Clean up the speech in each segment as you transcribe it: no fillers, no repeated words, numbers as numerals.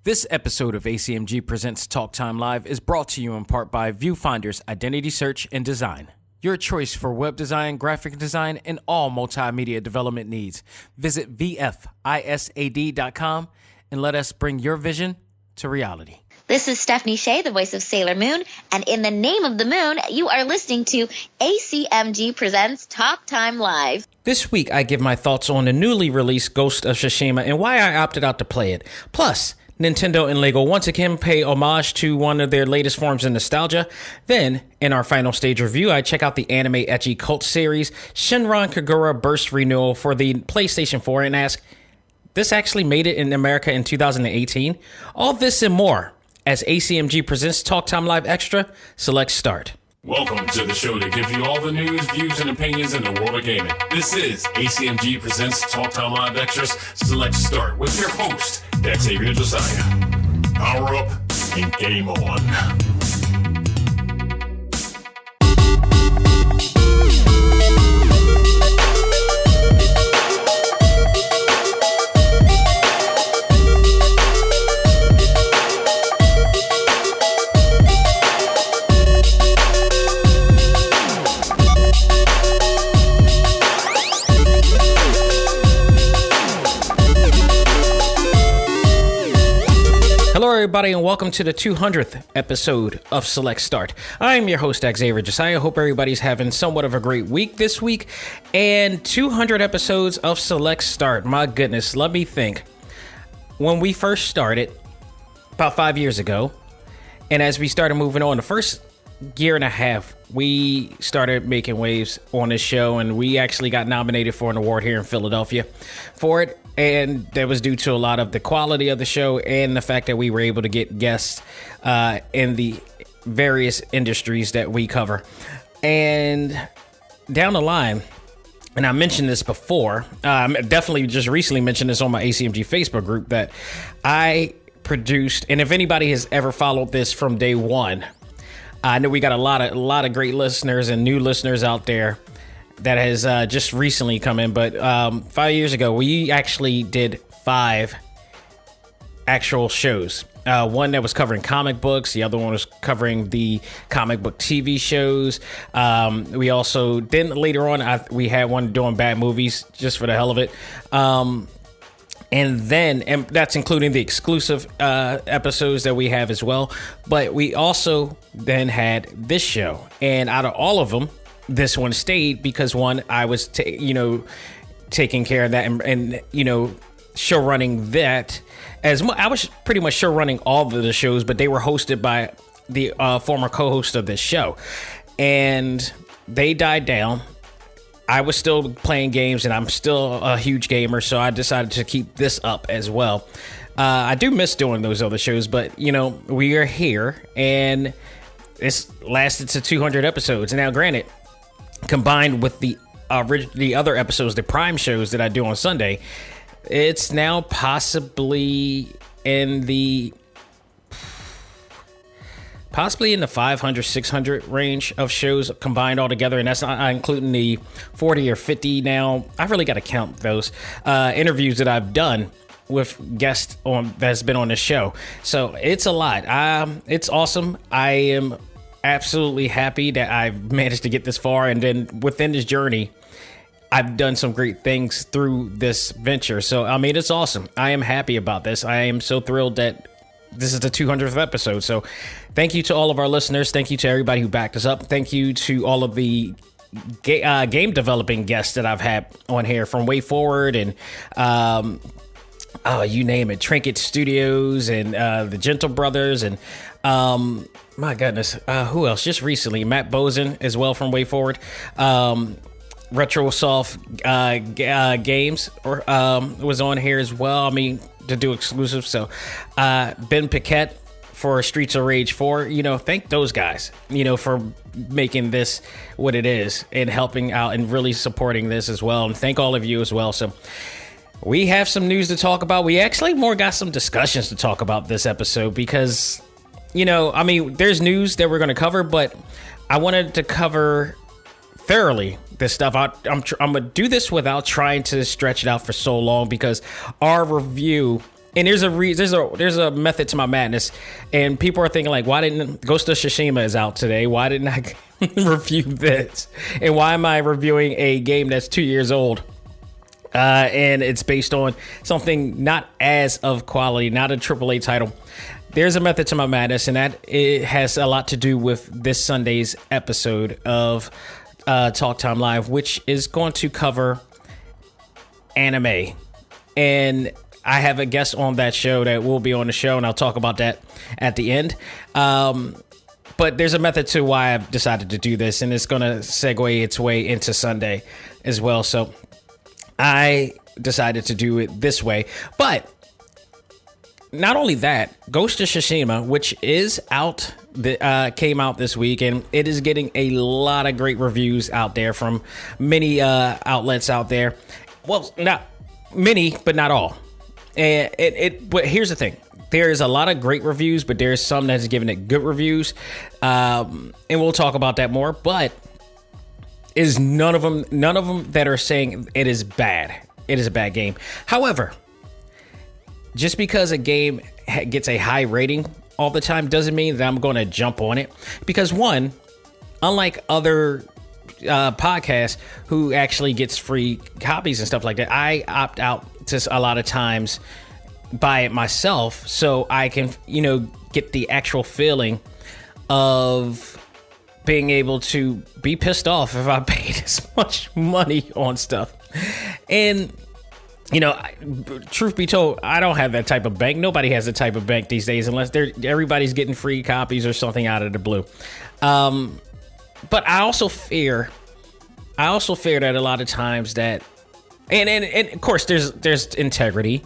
This episode of A.C.M.G. Presents Talk Time Live is brought to you in part by Viewfinder's Identity Search and Design. Your choice for web design, graphic design, and all multimedia development needs. Visit VFISAD.com and let us bring your vision to reality. This is Stephanie Shea, the voice of Sailor Moon, and in the name of the moon, you are listening to A.C.M.G. Presents Talk Time Live. This week, I give my thoughts on the newly released Ghost of Tsushima and why I opted out to play it. Plus, Nintendo and LEGO once again pay homage to one of their latest forms of nostalgia. Then, in our final stage review, I check out the anime ecchi cult series Senran Kagura BURST Re for the PlayStation 4 and ask, this actually made it in America in 2018? All this and more as ACMG presents Talk Time Live Extra. Select Start. Welcome to the show to give you all the news, views, and opinions in the world of gaming. This is ACMG Presents Talk Time Live Extras. Select Start with your host, Xavier Josiah. Power up and game on. Hello, everybody, and welcome to the 200th episode of Select Start. I'm your host, Xavier Josiah. Hope everybody's having somewhat of a great week this week. And 200 episodes of Select Start. My goodness, let me think. When we first started, about 5 years ago, and as we started moving on, the first year and a half, we started making waves on this show, and we actually got nominated for an award here in Philadelphia for it. And that was due to a lot of the quality of the show and the fact that we were able to get guests in the various industries that we cover. And down the line, and I mentioned this before, definitely just recently mentioned this on my ACMG Facebook group, that I produced, and if anybody has ever followed this from day one, I know we got a lot of great listeners and new listeners out there that has just recently come in, but 5 years ago, we actually did 5 actual shows. One that was covering comic books. The other one was covering the comic book TV shows. We also, then later on, we had one doing bad movies, just for the hell of it. And that's including the exclusive episodes that we have as well. But we also then had this show. And out of all of them, this one stayed because one, I was, taking care of that and show running that as I was pretty much show running all of the shows, but they were hosted by the former co-host of this show, and they died down. I was still playing games, and I'm still a huge gamer, so I decided to keep this up as well. I do miss doing those other shows, but we are here, and it's lasted to 200 episodes. Now, granted, combined with the other episodes, the Prime shows that I do on Sunday, it's now possibly in the 500, 600 range of shows combined all together, and that's not including the 40 or 50 now. I've really got to count those interviews that I've done with guests that's been on this show. So it's a lot. It's awesome. I am absolutely happy that I've managed to get this far, and then within this journey, I've done some great things through this venture. So, it's awesome. I am happy about this. I am so thrilled that this is the 200th episode. So, thank you to all of our listeners. Thank you to everybody who backed us up. Thank you to all of the game developing guests that I've had on here, from Way Forward and you name it, Trinket Studios and the Gentle Brothers and my goodness, who else? Just recently, Matt Bozen as well from Way Forward. Retrosoft Games was on here as well. To do exclusives. So Ben Paquette for Streets of Rage 4. Thank those guys, for making this what it is and helping out and really supporting this as well. And thank all of you as well. So we have some news to talk about. We actually more got some discussions to talk about this episode because, there's news that we're going to cover, but I wanted to cover thoroughly this stuff. I'm going to do this without trying to stretch it out for so long because our review And there's a method to my madness, and people are thinking like, why didn't Ghost of Tsushima is out today? Why didn't I review this? And why am I reviewing a game that's 2 years old? And it's based on something not as of quality, not a AAA title. There's a method to my madness, and that it has a lot to do with this Sunday's episode of Talk Time Live, which is going to cover anime. And I have a guest on that show that will be on the show, and I'll talk about that at the end. But there's a method to why I've decided to do this, and it's going to segue its way into Sunday as well. So I decided to do it this way. But not only that, Ghost of Tsushima, which is out, came out this week, and it is getting a lot of great reviews out there from many outlets out there. Well, not many, but not all. And but here's the thing. There is a lot of great reviews, but there's some that's giving it good reviews. And we'll talk about that more, but is none of them that are saying it is bad. It is a bad game. However, just because a game gets a high rating all the time doesn't mean that I'm going to jump on it. Because one, unlike other podcasts who actually gets free copies and stuff like that, I opt out to a lot of times buy it myself so I can, get the actual feeling of being able to be pissed off if I paid this much money on stuff. And truth be told, I don't have that type of bank. Nobody has the type of bank these days unless everybody's getting free copies or something out of the blue. But I also fear that a lot of times that, and of course there's integrity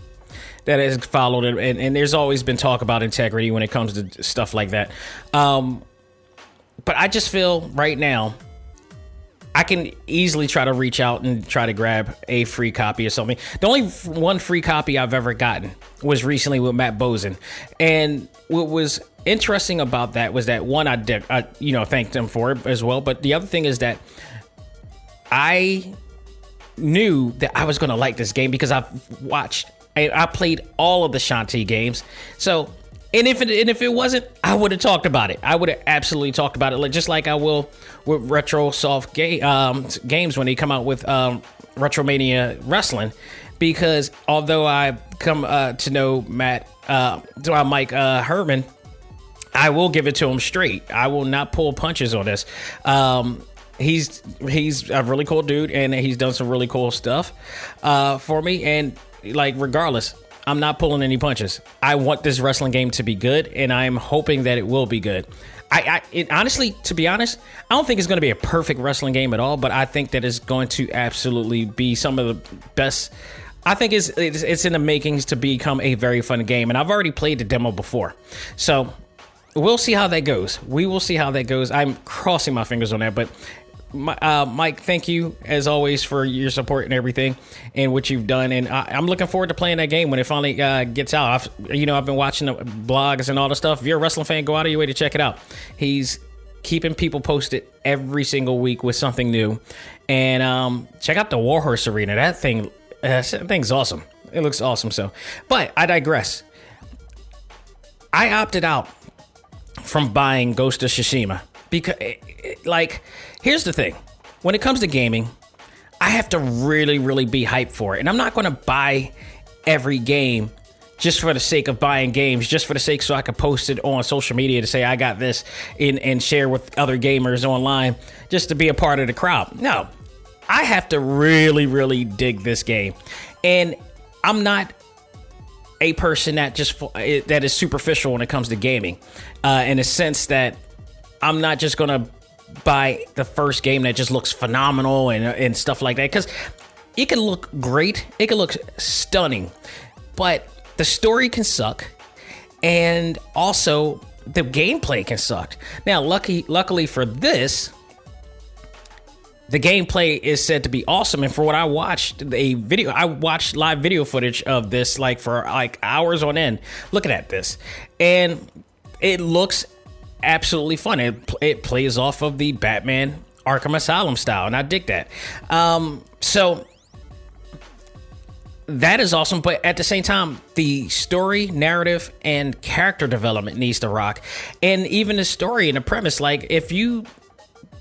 that is followed, and there's always been talk about integrity when it comes to stuff like that. But I just feel right now I can easily try to reach out and try to grab a free copy or something. The only one free copy I've ever gotten was recently with Matt Bozen. And what was interesting about that was that, one, I thanked him for it as well. But the other thing is that I knew that I was going to like this game because I played all of the Shantae games. So, and if it wasn't, I would have talked about it. I would have absolutely talked about it, just like I will with Retro Soft games when they come out with Retromania Wrestling. Because although I come to know Mike Herman, I will give it to him straight. I will not pull punches on this. He's a really cool dude, and he's done some really cool stuff for me. And regardless, I'm not pulling any punches. I want this wrestling game to be good, and I'm hoping that it will be good. Honestly, to be honest, I don't think it's going to be a perfect wrestling game at all, but I think that it's going to absolutely be some of the best. I think it's in the makings to become a very fun game, and I've already played the demo before. So we'll see how that goes. We will see how that goes. I'm crossing my fingers on that, but Mike, thank you as always for your support and everything and what you've done. And I'm looking forward to playing that game when it finally gets out. I've been watching the blogs and all the stuff. If you're a wrestling fan, go out of your way to check it out. He's keeping people posted every single week with something new. And check out the Warhorse Arena. That thing's awesome. It looks awesome. But I digress. I opted out from buying Ghost of Tsushima because, here's the thing. When it comes to gaming, I have to really, really be hyped for it. And I'm not going to buy every game just for the sake of buying games, just for the sake so I can post it on social media to say I got this and share with other gamers online just to be a part of the crowd. No, I have to really, really dig this game. And I'm not a person that is superficial when it comes to gaming, in a sense that I'm not just going to buy the first game that just looks phenomenal and stuff like that, because it can look great, it can look stunning, but the story can suck, and also the gameplay can suck. Now, luckily for this, the gameplay is said to be awesome, and for what I watched live video footage of this for hours on end looking at this, and it looks absolutely fun. It plays off of the Batman Arkham Asylum style, and I dig that. So that is awesome, but at the same time, the story, narrative, and character development needs to rock. And even the story and the premise, like, if you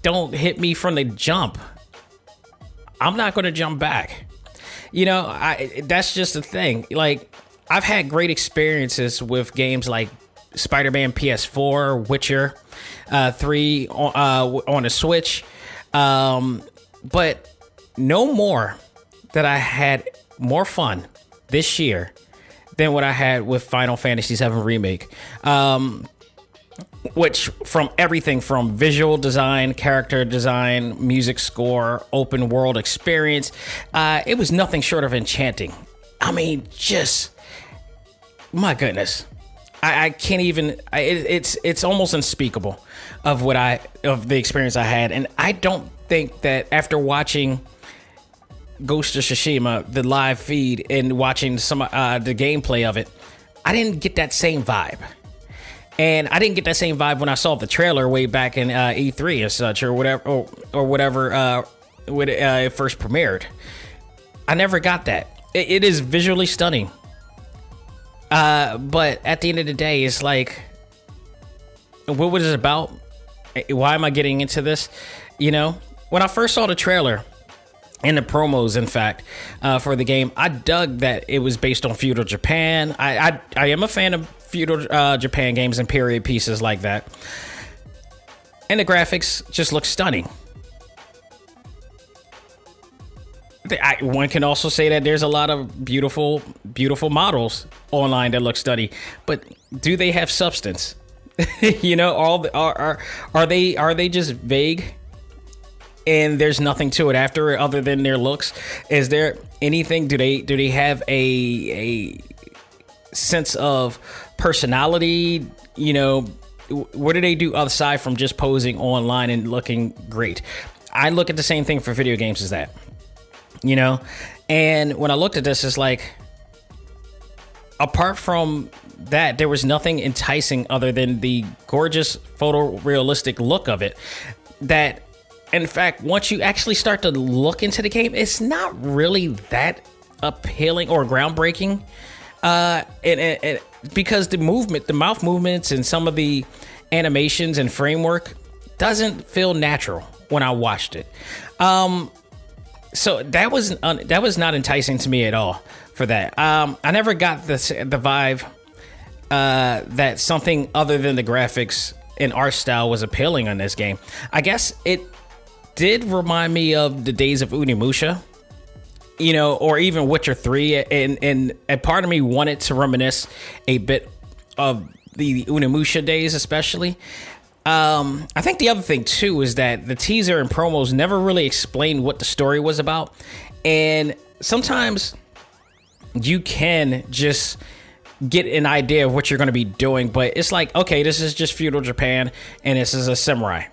don't hit me from the jump, I'm not going to jump back. You know, that's just the thing. Like, I've had great experiences with games like Spider-Man PS4, Witcher 3 on the Switch, but no more that I had more fun this year than what I had with Final Fantasy VII Remake. Which, from everything from visual design, character design, music score, open world experience, it was nothing short of enchanting. I mean, just, my goodness. I can't even, it's almost unspeakable of the experience I had. And I don't think that after watching Ghost of Tsushima, the live feed, and watching some the gameplay of it, I didn't get that same vibe. And I didn't get that same vibe when I saw the trailer way back in E3 and such, or whatever, or whatever when it first premiered. I never got that. It is visually stunning. But at the end of the day, it's like, what was it about? Why am I getting into this? You know, when I first saw the trailer and the promos, in fact, for the game, I dug that it was based on feudal Japan. I am a fan of feudal Japan games and period pieces like that. And the graphics just look stunning. One can also say that there's a lot of beautiful models online that look stunning, but do they have substance? You know, are they just vague? And there's nothing to it after it other than their looks. Is there anything? Do they have a sense of personality? You know, what do they do aside from just posing online and looking great? I look at the same thing for video games as that. You know, and when I looked at this, it's like, apart from that, there was nothing enticing other than the gorgeous photorealistic look of it. That, in fact, once you actually start to look into the game, it's not really that appealing or groundbreaking. And because the mouth movements and some of the animations and framework doesn't feel natural when I watched it. So that was not enticing to me at all for that. I never got the vibe that something other than the graphics and art style was appealing on this game. I guess it did remind me of the days of Onimusha, you know, or even Witcher 3, and a part of me wanted to reminisce a bit of the Onimusha days, especially. I think the other thing too is that the teaser and promos never really explained what the story was about, and sometimes you can just get an idea of what you're going to be doing, but it's like, okay, this is just feudal Japan and this is a samurai.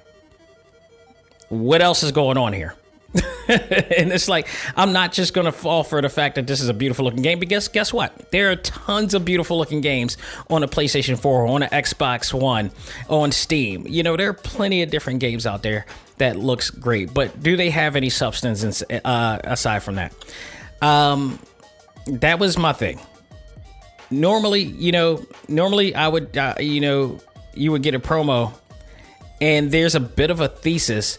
What else is going on here? And it's like, I'm not just going to fall for the fact that this is a beautiful looking game, because guess what? There are tons of beautiful looking games on the PlayStation 4, on the Xbox One, on Steam. You know, there are plenty of different games out there that looks great, but do they have any substance aside from that? That was my thing. Normally I would, you would get a promo and there's a bit of a thesis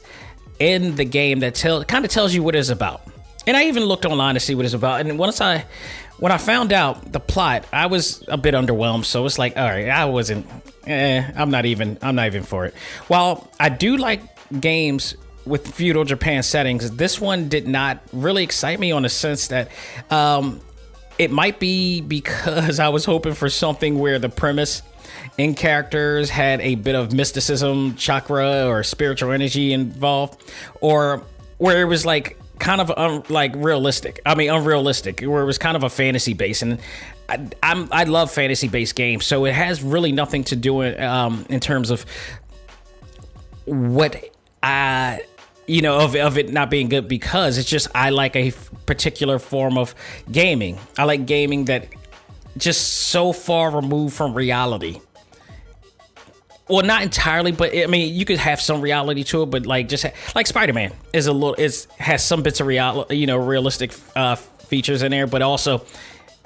in the game that kind of tells you what it's about. And I even looked online to see what it's about. And when I found out the plot, I was a bit underwhelmed. So it's like, all right, I'm not even for it. While I do like games with feudal Japan settings, this one did not really excite me, on the sense that it might be because I was hoping for something where the premise and characters had a bit of mysticism, chakra, or spiritual energy involved, or where it was like kind of unrealistic, where it was kind of a fantasy base. And I love fantasy based games, so it has really nothing to do in terms of what of it not being good, because it's just, I like a particular form of gaming. I like gaming that just so far removed from reality. Well, not entirely, but I mean, you could have some reality to it, but like just like Spider-Man has some bits of realistic features in there, but also,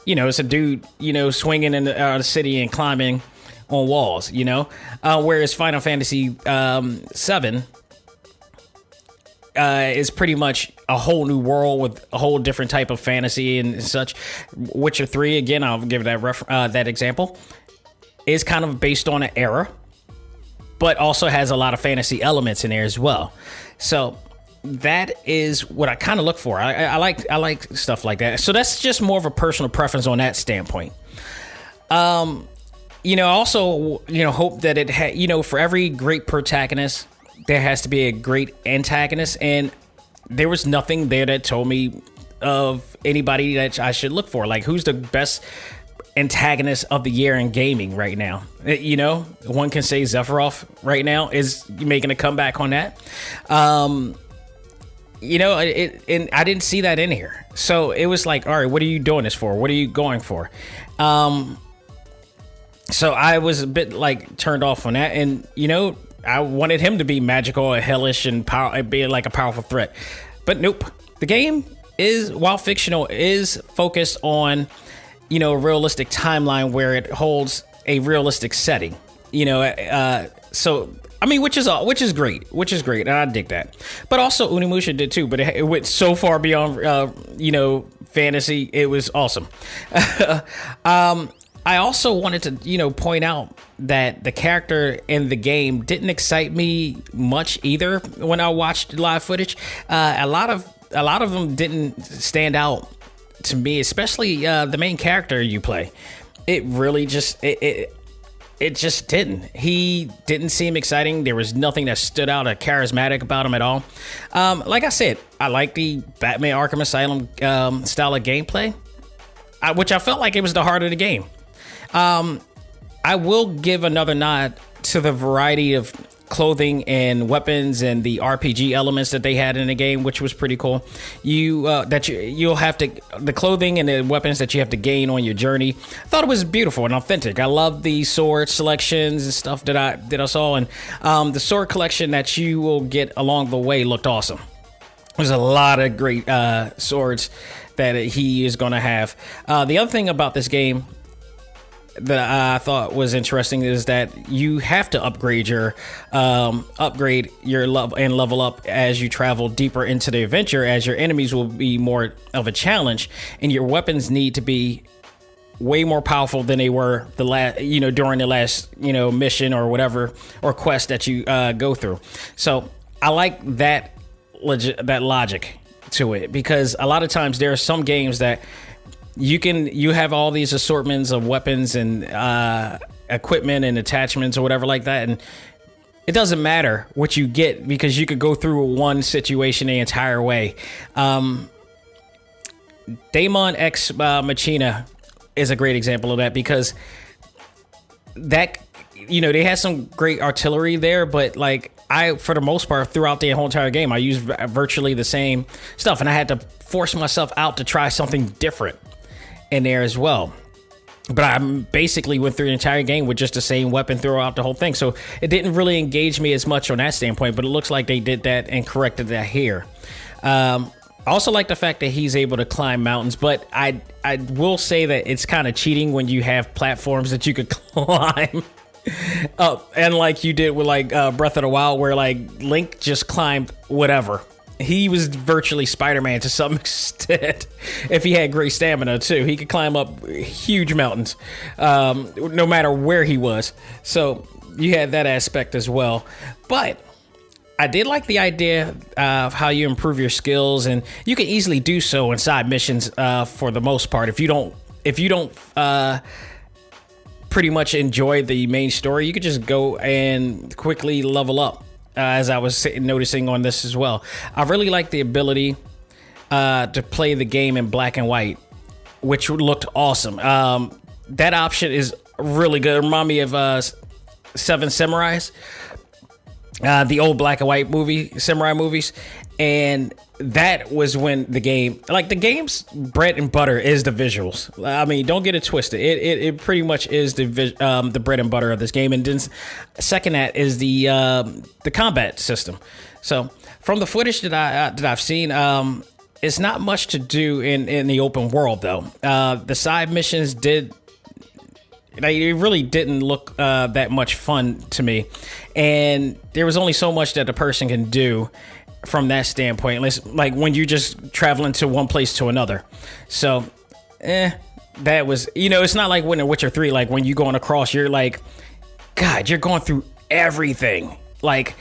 it's a dude, swinging in the city and climbing on walls, whereas Final Fantasy 7 is pretty much a whole new world with a whole different type of fantasy and such. Witcher 3, again, I'll give that example, is kind of based on an era, but also has a lot of fantasy elements in there as well. So that is what I kind of look for. I like stuff like that. So that's just more of a personal preference on that standpoint. I also, hope that it for every great protagonist, there has to be a great antagonist, and there was nothing there that told me of anybody that I should look for. Like, who's the best antagonist of the year in gaming right now? One can say Sephiroth right now is making a comeback on that. And I didn't see that in here. So it was like, all right, what are you doing this for? What are you going for? So I was a bit turned off on that. And, I wanted him to be magical and hellish and be like a powerful threat. But nope. The game is, while fictional, is focused on, a realistic timeline where it holds a realistic setting. So I mean, which is great, and I dig that. But also Unimusha did too, but it went so far beyond, fantasy. It was awesome. I also wanted to, point out that the character in the game didn't excite me much either when I watched live footage. A lot of them didn't stand out to me, especially the main character you play. It really just it just didn't. He didn't seem exciting. There was nothing that stood out or charismatic about him at all. Like I said, I like the Batman Arkham Asylum style of gameplay, which I felt like it was the heart of the game. I will give another nod to the variety of clothing and weapons and the RPG elements that they had in the game, which was pretty cool. You'll have to, the clothing and the weapons that you have to gain on your journey. I thought it was beautiful and authentic. I love the sword selections and stuff that I saw, and the sword collection that you will get along the way looked awesome. There's a lot of great swords that he is going to have. The other thing about this game that I thought was interesting is that you have to upgrade your level and level up as you travel deeper into the adventure, as your enemies will be more of a challenge, and your weapons need to be way more powerful than they were during the last mission or whatever, or quest that you go through. So I like that logic to it, because a lot of times there are some games that you have all these assortments of weapons and equipment and attachments or whatever like that, and it doesn't matter what you get because you could go through one situation the entire way. Daemon X Machina is a great example of that, because that they had some great artillery there, but for the most part, throughout the whole entire game, I used virtually the same stuff, and I had to force myself out to try something different in there as well. But I basically went through the entire game with just the same weapon throughout the whole thing, so it didn't really engage me as much on that standpoint, but it looks like they did that and corrected that here. I also like the fact that he's able to climb mountains, but I will say that it's kind of cheating when you have platforms that you could climb up, and like you did with Breath of the Wild, where Link just climbed whatever. He was virtually Spider-Man to some extent. If he had great stamina too, he could climb up huge mountains, no matter where he was. So you had that aspect as well. But I did like the idea of how you improve your skills, and you can easily do so in side missions for the most part. If you don't pretty much enjoy the main story, you could just go and quickly level up. As I was noticing on this as well, I really like the ability to play the game in black and white, which looked awesome. That option is really good. It reminded me of Seven Samurais, the old black and white samurai movies, and that was when the game's bread and butter is the visuals. I mean, don't get it twisted. It pretty much is the bread and butter of this game. And then second that is the combat system. So from the footage that I've seen, it's not much to do in the open world, though. The side missions it really didn't look that much fun to me. And there was only so much that a person can do from that standpoint, like when you're just traveling to one place to another. So, that was, it's not like when in Witcher 3, like when you going across, you're like, God, you're going through everything. Like,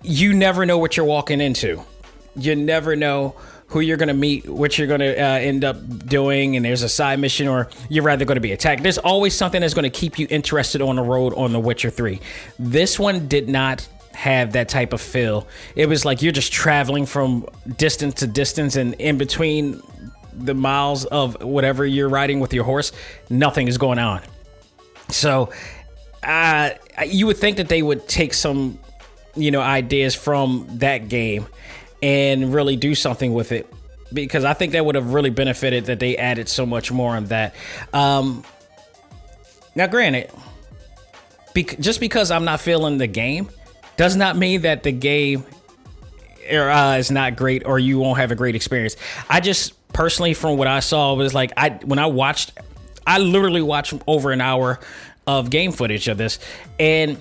you never know what you're walking into. You never know who you're going to meet, what you're going to end up doing, and there's a side mission, or you're rather going to be attacked. There's always something that's going to keep you interested on the road on The Witcher 3. This one did not have that type of feel. It was like you're just traveling from distance to distance, and in between the miles of whatever you're riding with your horse, nothing is going on. So you would think that they would take some, ideas from that game and really do something with it, because I think that would have really benefited that they added so much more on that. Now, granted, just because I'm not feeling the game does not mean that the game is not great or you won't have a great experience. I just personally, from what I saw, was like I literally watched over an hour of game footage of this, and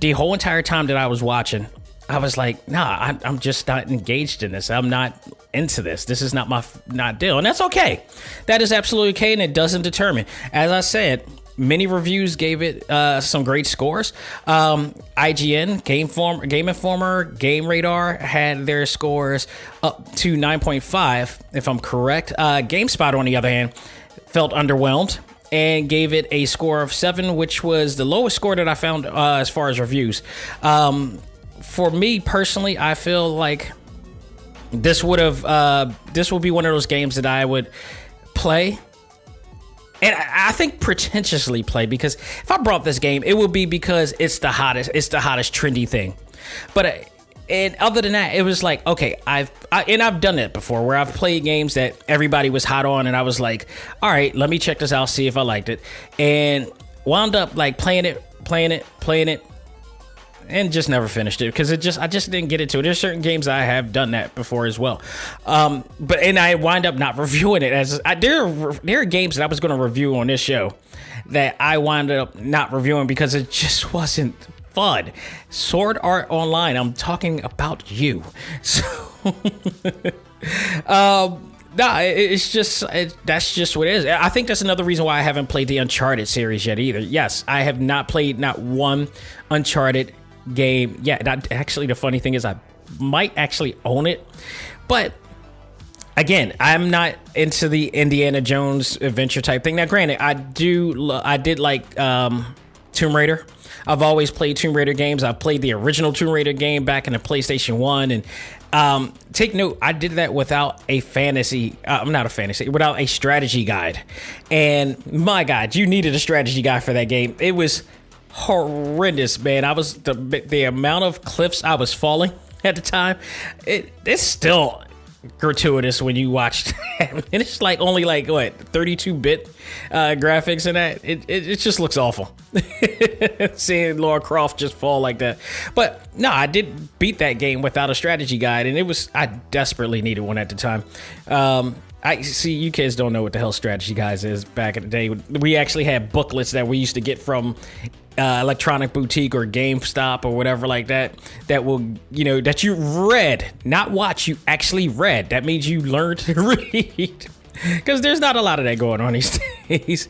the whole entire time that I was watching, I was like, nah, I'm just not engaged in this. I'm not into this. This is not my deal. And that's okay. That is absolutely okay, and it doesn't determine. As I said, many reviews gave it some great scores. IGN, Game Informer, Game Radar had their scores up to 9.5, if I'm correct. GameSpot, on the other hand, felt underwhelmed and gave it a score of 7, which was the lowest score that I found as far as reviews. For me personally, I feel like this would be one of those games that I would play, and I think pretentiously play, because if I brought this game, it would be because it's the hottest trendy thing. But and other than that, it was like, okay, I've done it before, where I've played games that everybody was hot on, and I was like, all right, let me check this out, see if I liked it, and wound up like playing it, and just never finished it, because I just didn't get into it. There's certain games I have done that before as well, but I wind up not reviewing it. There are games that I was going to review on this show that I wound up not reviewing because it just wasn't fun. Sword Art Online, I'm talking about you. So it's just that's just what it is. I think that's another reason why I haven't played the Uncharted series yet either. Yes, I have not played not one Uncharted game. Yeah, actually, the funny thing is I might actually own it, but again, I'm not into the Indiana Jones adventure type thing. Now, granted, I did like Tomb Raider. I've always played Tomb Raider games. I played the original Tomb Raider game back in the PlayStation 1, and take note, I did that without without a strategy guide. And my God, you needed a strategy guide for that game. It was horrendous, man. I was the amount of cliffs I was falling at the time. It's still gratuitous when you watch that. And it's like only like what 32-bit graphics, and that it just looks awful. Seeing Lara Croft just fall like that. But no, I did beat that game without a strategy guide, and I desperately needed one at the time. I see you kids don't know what the hell strategy guides is. Back in the day, we actually had booklets that we used to get from Electronic Boutique or GameStop or whatever like that will, that you read, not watch, you actually read. That means you learned to read, because there's not a lot of that going on these days,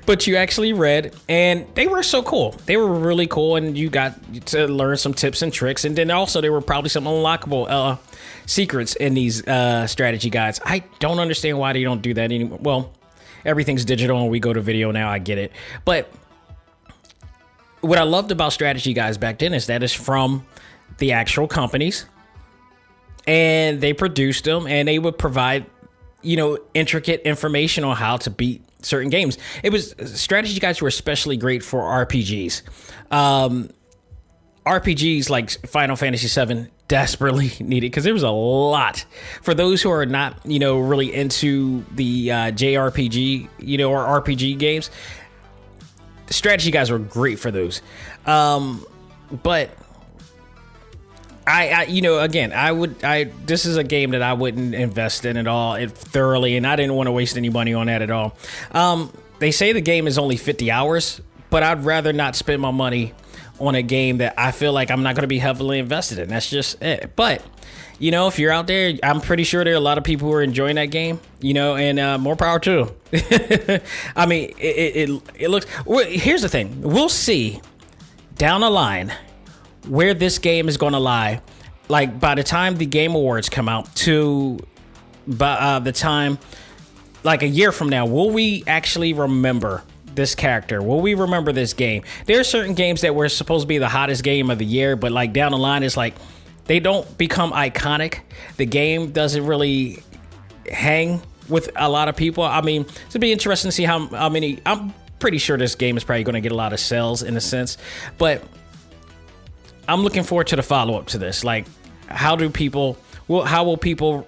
but you actually read, and they were so cool. They were really cool, and you got to learn some tips and tricks, and then also there were probably some unlockable secrets in these strategy guides. I don't understand why they don't do that anymore. Well, everything's digital and we go to video now, I get it, but what I loved about strategy guides back then is that it's from the actual companies, and they produced them, and they would provide, intricate information on how to beat certain games. Strategy guides were especially great for RPGs. RPGs like Final Fantasy VII desperately needed, because there was a lot. For those who are not, really into the JRPG, or RPG games, strategy guys were great for those. But again, this is a game that I wouldn't invest in at all thoroughly, and I didn't want to waste any money on that at all. They say the game is only 50 hours, but I'd rather not spend my money on a game that I feel like I'm not going to be heavily invested in. That's just it. But, if you're out there, I'm pretty sure there are a lot of people who are enjoying that game, and more power to them. I mean, it looks... Well, here's the thing. We'll see down the line where this game is going to lie. Like, by the time the Game Awards come out by the time, like a year from now, will we actually remember this character? Will we remember this game? There are certain games that were supposed to be the hottest game of the year, but like down the line, it's like they don't become iconic. The game doesn't really hang with a lot of people. I mean, it'll be interesting to see how many. I'm pretty sure this game is probably going to get a lot of sales in a sense, but I'm looking forward to the follow-up to this. Like, how will people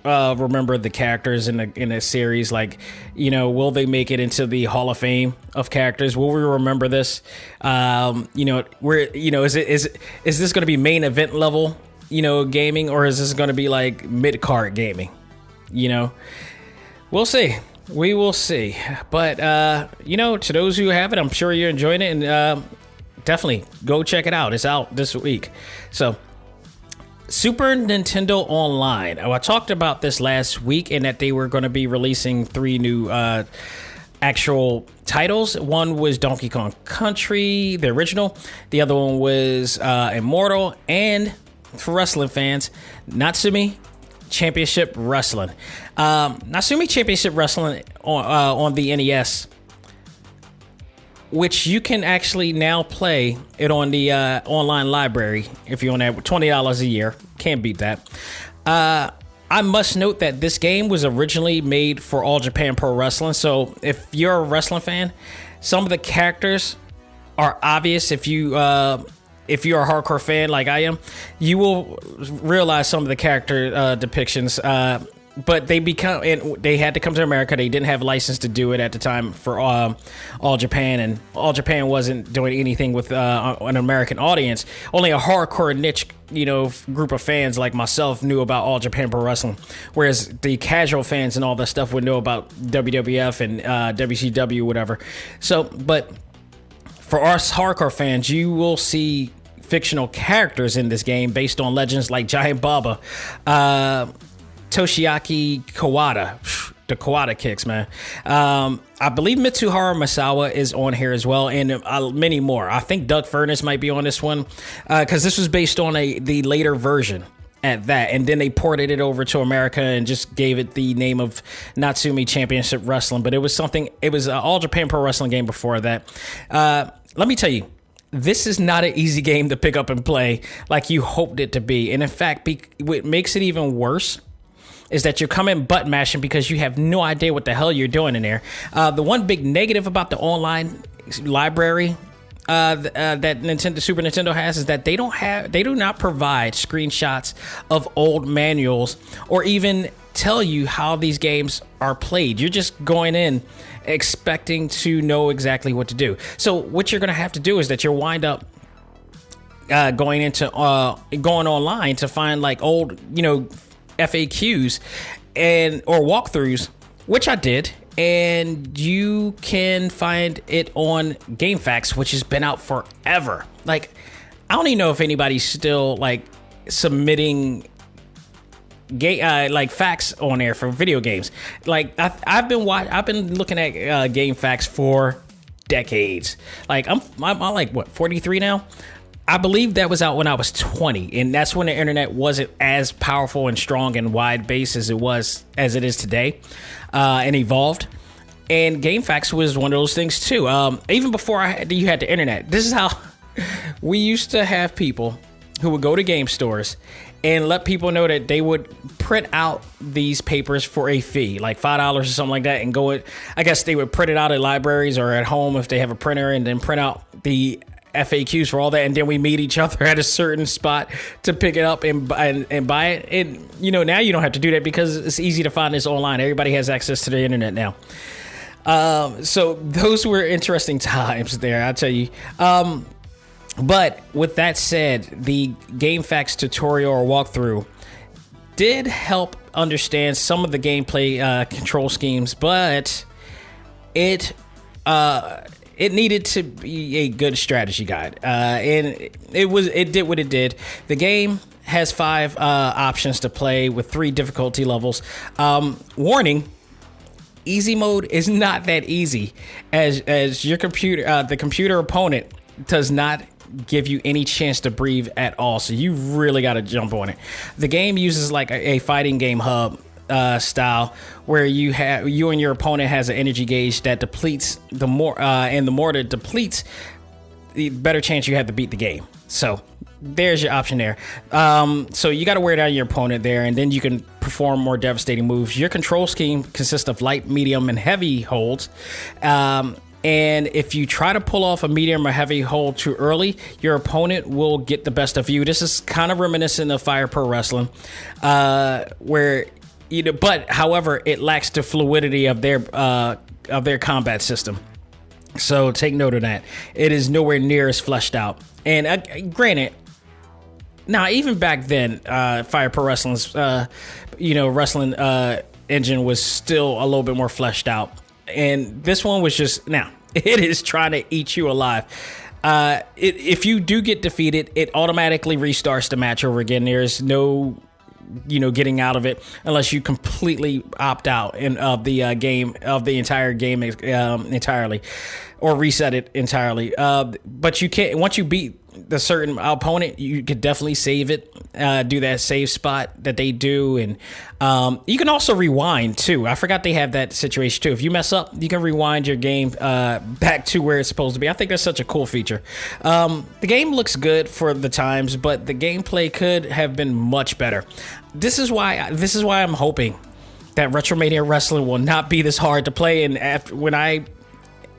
remember the characters in the series? Like, will they make it into the Hall of Fame of characters? Will we remember this? Is this going to be main event level, gaming, or is this going to be like mid-card gaming? We'll see. We will see. But to those who have it, I'm sure you're enjoying it, and definitely go check it out. It's out this week. So, Super Nintendo Online. I talked about this last week, in that they were going to be releasing 3 new actual titles. One was Donkey Kong Country, the original. The other one was Immortal, and for wrestling fans, Natsumi Championship Wrestling. Natsumi Championship Wrestling on the NES, which you can actually now play it on the online library if you're on that, $20 a year. Can't beat that. I must note that this game was originally made for All Japan Pro Wrestling. So if you're a wrestling fan, some of the characters are obvious. If you're a hardcore fan like I am, you will realize some of the character depictions. But they had to come to America. They didn't have a license to do it at the time for All Japan, and All Japan wasn't doing anything with an American audience. Only a hardcore niche, group of fans like myself knew about All Japan Pro Wrestling, whereas the casual fans and all that stuff would know about WWF and WCW, whatever. So, but for us hardcore fans, you will see fictional characters in this game based on legends like Giant Baba, Toshiaki Kawada, the Kawada kicks, man. I believe Mitsuharu Masawa is on here as well, and many more. I think Doug Furness might be on this one, because this was based on the later version at that, and then they ported it over to America and just gave it the name of Natsumi Championship Wrestling. But it was an All Japan Pro Wrestling game before that. Let me tell you, this is not an easy game to pick up and play like you hoped it to be. And in fact, what makes it even worse is that you're coming button mashing because you have no idea what the hell you're doing in there. The one big negative about the online library that Super Nintendo has is that they do not provide screenshots of old manuals or even tell you how these games are played. You're just going in expecting to know exactly what to do. So what you're going to have to do is that you'll wind up going online to find like old, FAQs or walkthroughs, which I did, and you can find it on GameFAQs, which has been out forever. Like, I don't even know if anybody's still like submitting like facts on there for video games. Like I've been looking at GameFAQs for decades. Like I'm like what, 43 now. I believe that was out when I was 20, and that's when the internet wasn't as powerful and strong and wide based as it is today, and evolved. And GameFAQs was one of those things too. Even before you had the internet, this is how we used to have people who would go to game stores and let people know that they would print out these papers for a fee, like $5 or something like that, and go. I guess they would print it out at libraries or at home if they have a printer, and then print out the FAQs for all that, and then we meet each other at a certain spot to pick it up and buy it. And now you don't have to do that because it's easy to find this online. Everybody has access to the internet now. So those were interesting times there, I'll tell you. But with that said, the GameFAQs tutorial or walkthrough did help understand some of the gameplay control schemes, but it needed to be a good strategy guide, and it did what it did. The game has 5 options to play with 3 difficulty levels. Warning: easy mode is not that easy, as your computer, the computer opponent, does not give you any chance to breathe at all. So you really got to jump on it. The game uses like a fighting game hub style, where you and your opponent has an energy gauge that depletes. The more it depletes, the better chance you have to beat the game. So there's your option there. So you got to wear down your opponent there, and then you can perform more devastating moves. Your control scheme consists of light, medium, and heavy holds. And if you try to pull off a medium or heavy hold too early, your opponent will get the best of you. This is kind of reminiscent of Fire Pro Wrestling, where but however, it lacks the fluidity of their combat system. So take note of that. It is nowhere near as fleshed out. And granted, now even back then, Fire Pro Wrestling's wrestling engine was still a little bit more fleshed out. And this one was just, now, it is trying to eat you alive. If you do get defeated, it automatically restarts the match over again. There's no, getting out of it unless you completely opt out of the entire game entirely, or reset it entirely. But you can't, once you beat the certain opponent, you could definitely save it, do that save spot that they do. And you can also rewind too. I forgot they have that situation too. If you mess up, you can rewind your game back to where it's supposed to be. I think that's such a cool feature. The game looks good for the times, but the gameplay could have been much better. This is why I'm hoping that Retromania Wrestling will not be this hard to play. And when I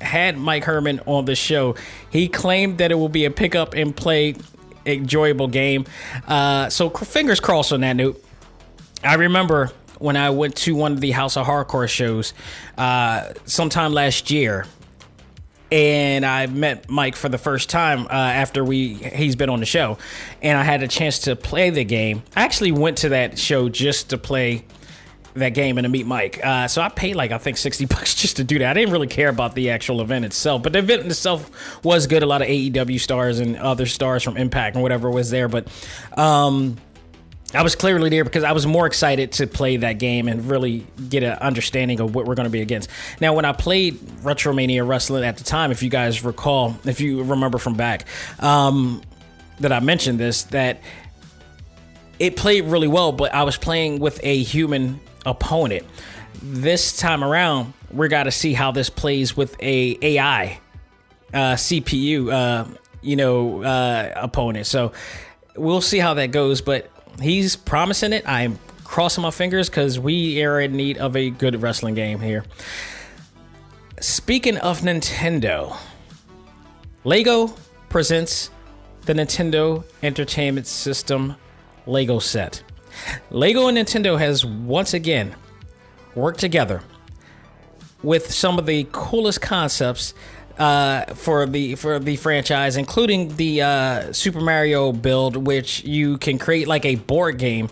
had Mike Herman on the show, he claimed that it will be a pick up and play enjoyable game. So fingers crossed on that note. I remember when I went to one of the House of Hardcore shows sometime last year, and I met Mike for the first time after he's been on the show, and I had a chance to play the game. I actually went to that show just to play that game and to meet Mike. So I paid I think $60 just to do that. I didn't really care about the actual event itself, but the event itself was good. A lot of AEW stars and other stars from Impact and whatever was there. But I was clearly there because I was more excited to play that game and really get an understanding of what we're going to be against. Now, when I played Retromania Wrestling at the time, if you guys recall, if you remember from back, that I mentioned this, that it played really well, but I was playing with a human opponent. This time around, we got to see how this plays with a AI CPU opponent. So we'll see how that goes, but he's promising it. I'm crossing my fingers because we are in need of a good wrestling game here. Speaking of Nintendo, Lego presents the Nintendo Entertainment System Lego set. Lego and Nintendo has once again worked together with some of the coolest concepts for the franchise, including the Super Mario build, which you can create like a board game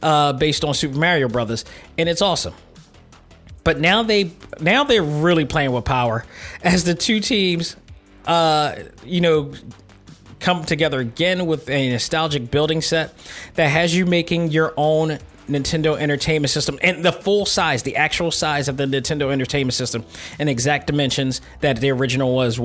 based on Super Mario Brothers, and it's awesome. But now they're really playing with power as the two teams, come together again with a nostalgic building set that has you making your own Nintendo Entertainment System and the actual size of the Nintendo Entertainment System and exact dimensions that the original was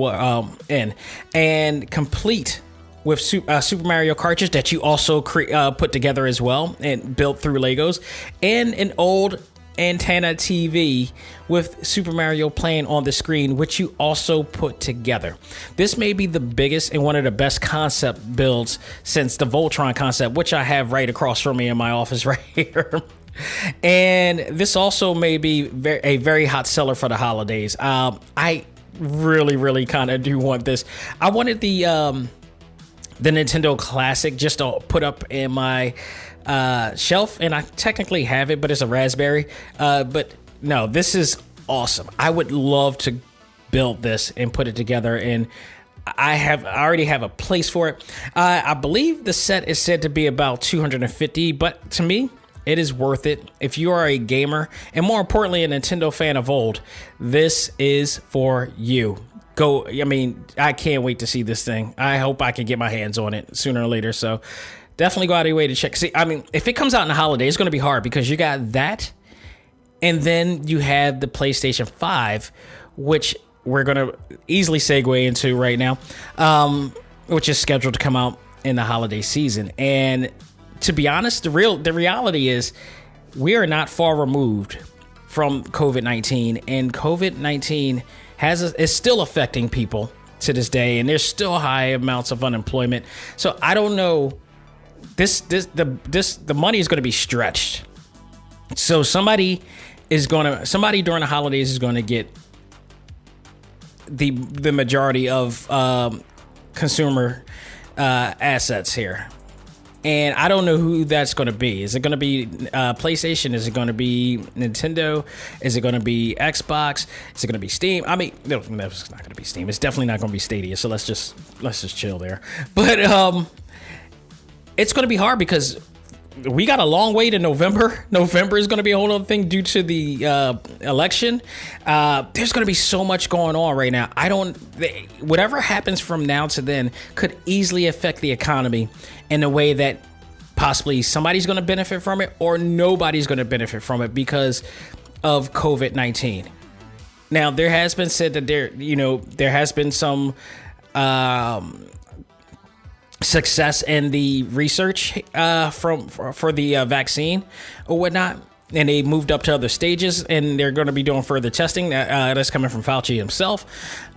in, and complete with Super Mario cartridge that you also put together as well and built through Legos, and an old antenna TV with Super Mario playing on the screen, which you also put together. This may be the biggest and one of the best concept builds since the Voltron concept, which I have right across from me in my office right here. And this also may be a very hot seller for the holidays. I really kind of do want this. I wanted the Nintendo Classic just to put up in my shelf, and I technically have it, but it's a Raspberry. But no, this is awesome. I would love to build this and put it together, and I already have a place for it. I believe the set is said to be about $250, but to me, it is worth it. If you are a gamer and more importantly, a Nintendo fan of old, this is for you. Go. I mean, I can't wait to see this thing. I hope I can get my hands on it sooner or later. So definitely go out of your way to check. See, I mean, if it comes out in the holiday, it's going to be hard because you got that. And then you have the PlayStation 5, which we're going to easily segue into right now, which is scheduled to come out in the holiday season. And to be honest, the reality is we are not far removed from COVID-19, and COVID-19 is still affecting people to this day, and there's still high amounts of unemployment. So I don't know. The money is going to be stretched. So somebody during the holidays is going to get the majority of consumer assets here. And I don't know who that's going to be. Is it going to be PlayStation? Is it going to be Nintendo? Is it going to be Xbox? Is it going to be Steam? I mean, no, it's not going to be Steam. It's definitely not going to be Stadia. So let's just chill there. But it's going to be hard because we got a long way to November. November is going to be a whole other thing due to the election. There's going to be so much going on right now. Whatever happens from now to then could easily affect the economy in a way that possibly somebody's going to benefit from it or nobody's going to benefit from it because of COVID-19. Now, there has been said that there has been some success in the research for the vaccine or whatnot, and they moved up to other stages, and they're going to be doing further testing. That's coming from Fauci himself,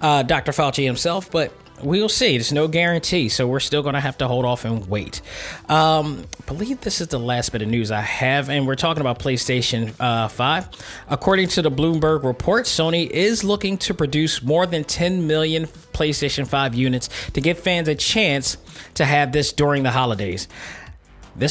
Dr. Fauci himself, but we'll see. There's no guarantee, so we're still going to have to hold off and wait. I believe this is the last bit of news I have, and we're talking about PlayStation 5. According to the Bloomberg report, Sony is looking to produce more than 10 million PlayStation 5 units to give fans a chance to have this during the holidays.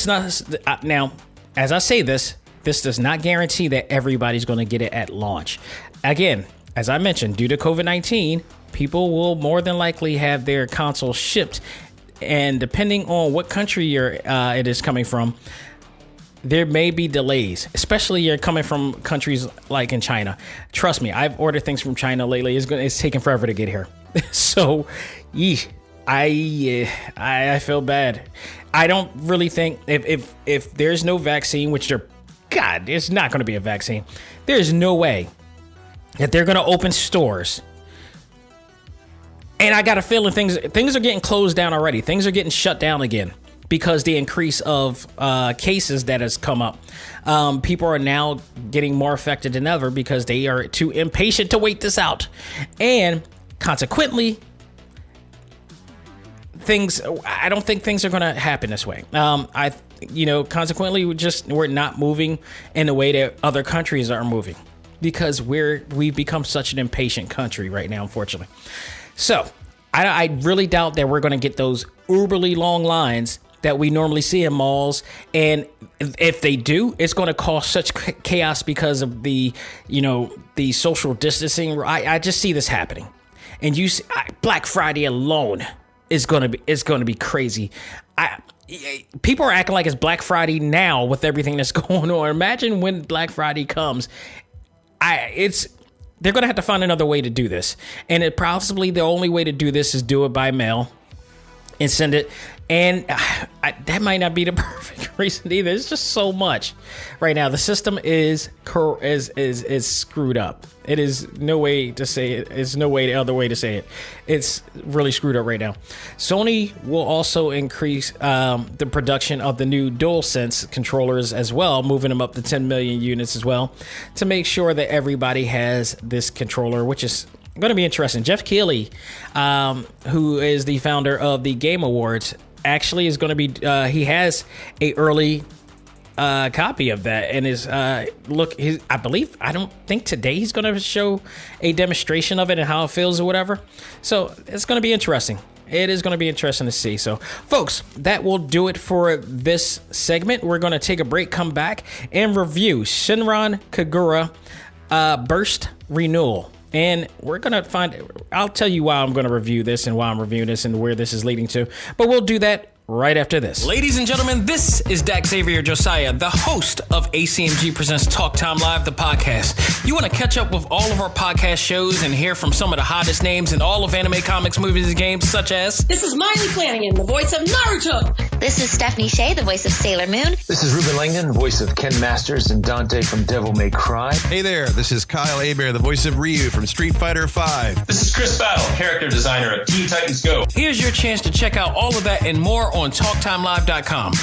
Now, as I say this does not guarantee that everybody's going to get it at launch. Again, as I mentioned, due to COVID-19, people will more than likely have their console shipped, and depending on what country it is coming from, there may be delays, especially you're coming from countries like in China. Trust me, I've ordered things from China lately. It's taking forever to get here. So, I feel bad. I don't really think if there's no vaccine, which there's not going to be a vaccine. There's no way that they're going to open stores. And I got a feeling things are getting closed down already. Things are getting shut down again because the increase of cases that has come up. People are now getting more affected than ever because they are too impatient to wait this out. And consequently, I don't think things are going to happen this way. Consequently, we're not moving in the way that other countries are moving because we've become such an impatient country right now, unfortunately. So I really doubt that we're going to get those uberly long lines that we normally see in malls. And if they do, it's going to cause such chaos because of the social distancing. I just see this happening. And Black Friday alone is going to be crazy. People are acting like it's Black Friday now with everything that's going on. Imagine when Black Friday comes. They're going to have to find another way to do this. And possibly the only way to do this is do it by mail and send it. And that might not be the perfect reason either. It's just so much right now. The system is screwed up. It is no way to say it. It's no other way to say it. It's really screwed up right now. Sony will also increase the production of the new DualSense controllers as well, moving them up to 10 million units as well, to make sure that everybody has this controller, which is going to be interesting. Jeff Keighley, who is the founder of the Game Awards, actually is going to be he has a early copy of that, and I don't think today he's going to show a demonstration of it and how it feels or whatever. So it's going to be interesting. It is going to be interesting to see. So folks, that will do it for this segment. We're going to take a break, come back and review Senran Kagura BURST Renewal. And I'll tell you why I'm going to review this and why I'm reviewing this and where this is leading to. But we'll do that right after this. Ladies and gentlemen, this is Dak Xavier Josiah, the host of A.C.M.G. Presents Talk Time Live, the podcast. You want to catch up with all of our podcast shows and hear from some of the hottest names in all of anime, comics, movies, and games, such as... This is Miley Flanagan, the voice of Naruto. This is Stephanie Shea, the voice of Sailor Moon. This is Ruben Langdon, voice of Ken Masters and Dante from Devil May Cry. Hey there, this is Kyle Hebert, the voice of Ryu from Street Fighter V. This is Chris Battle, character designer of Teen Titans Go. Here's your chance to check out all of that and more on TalkTimeLive.com.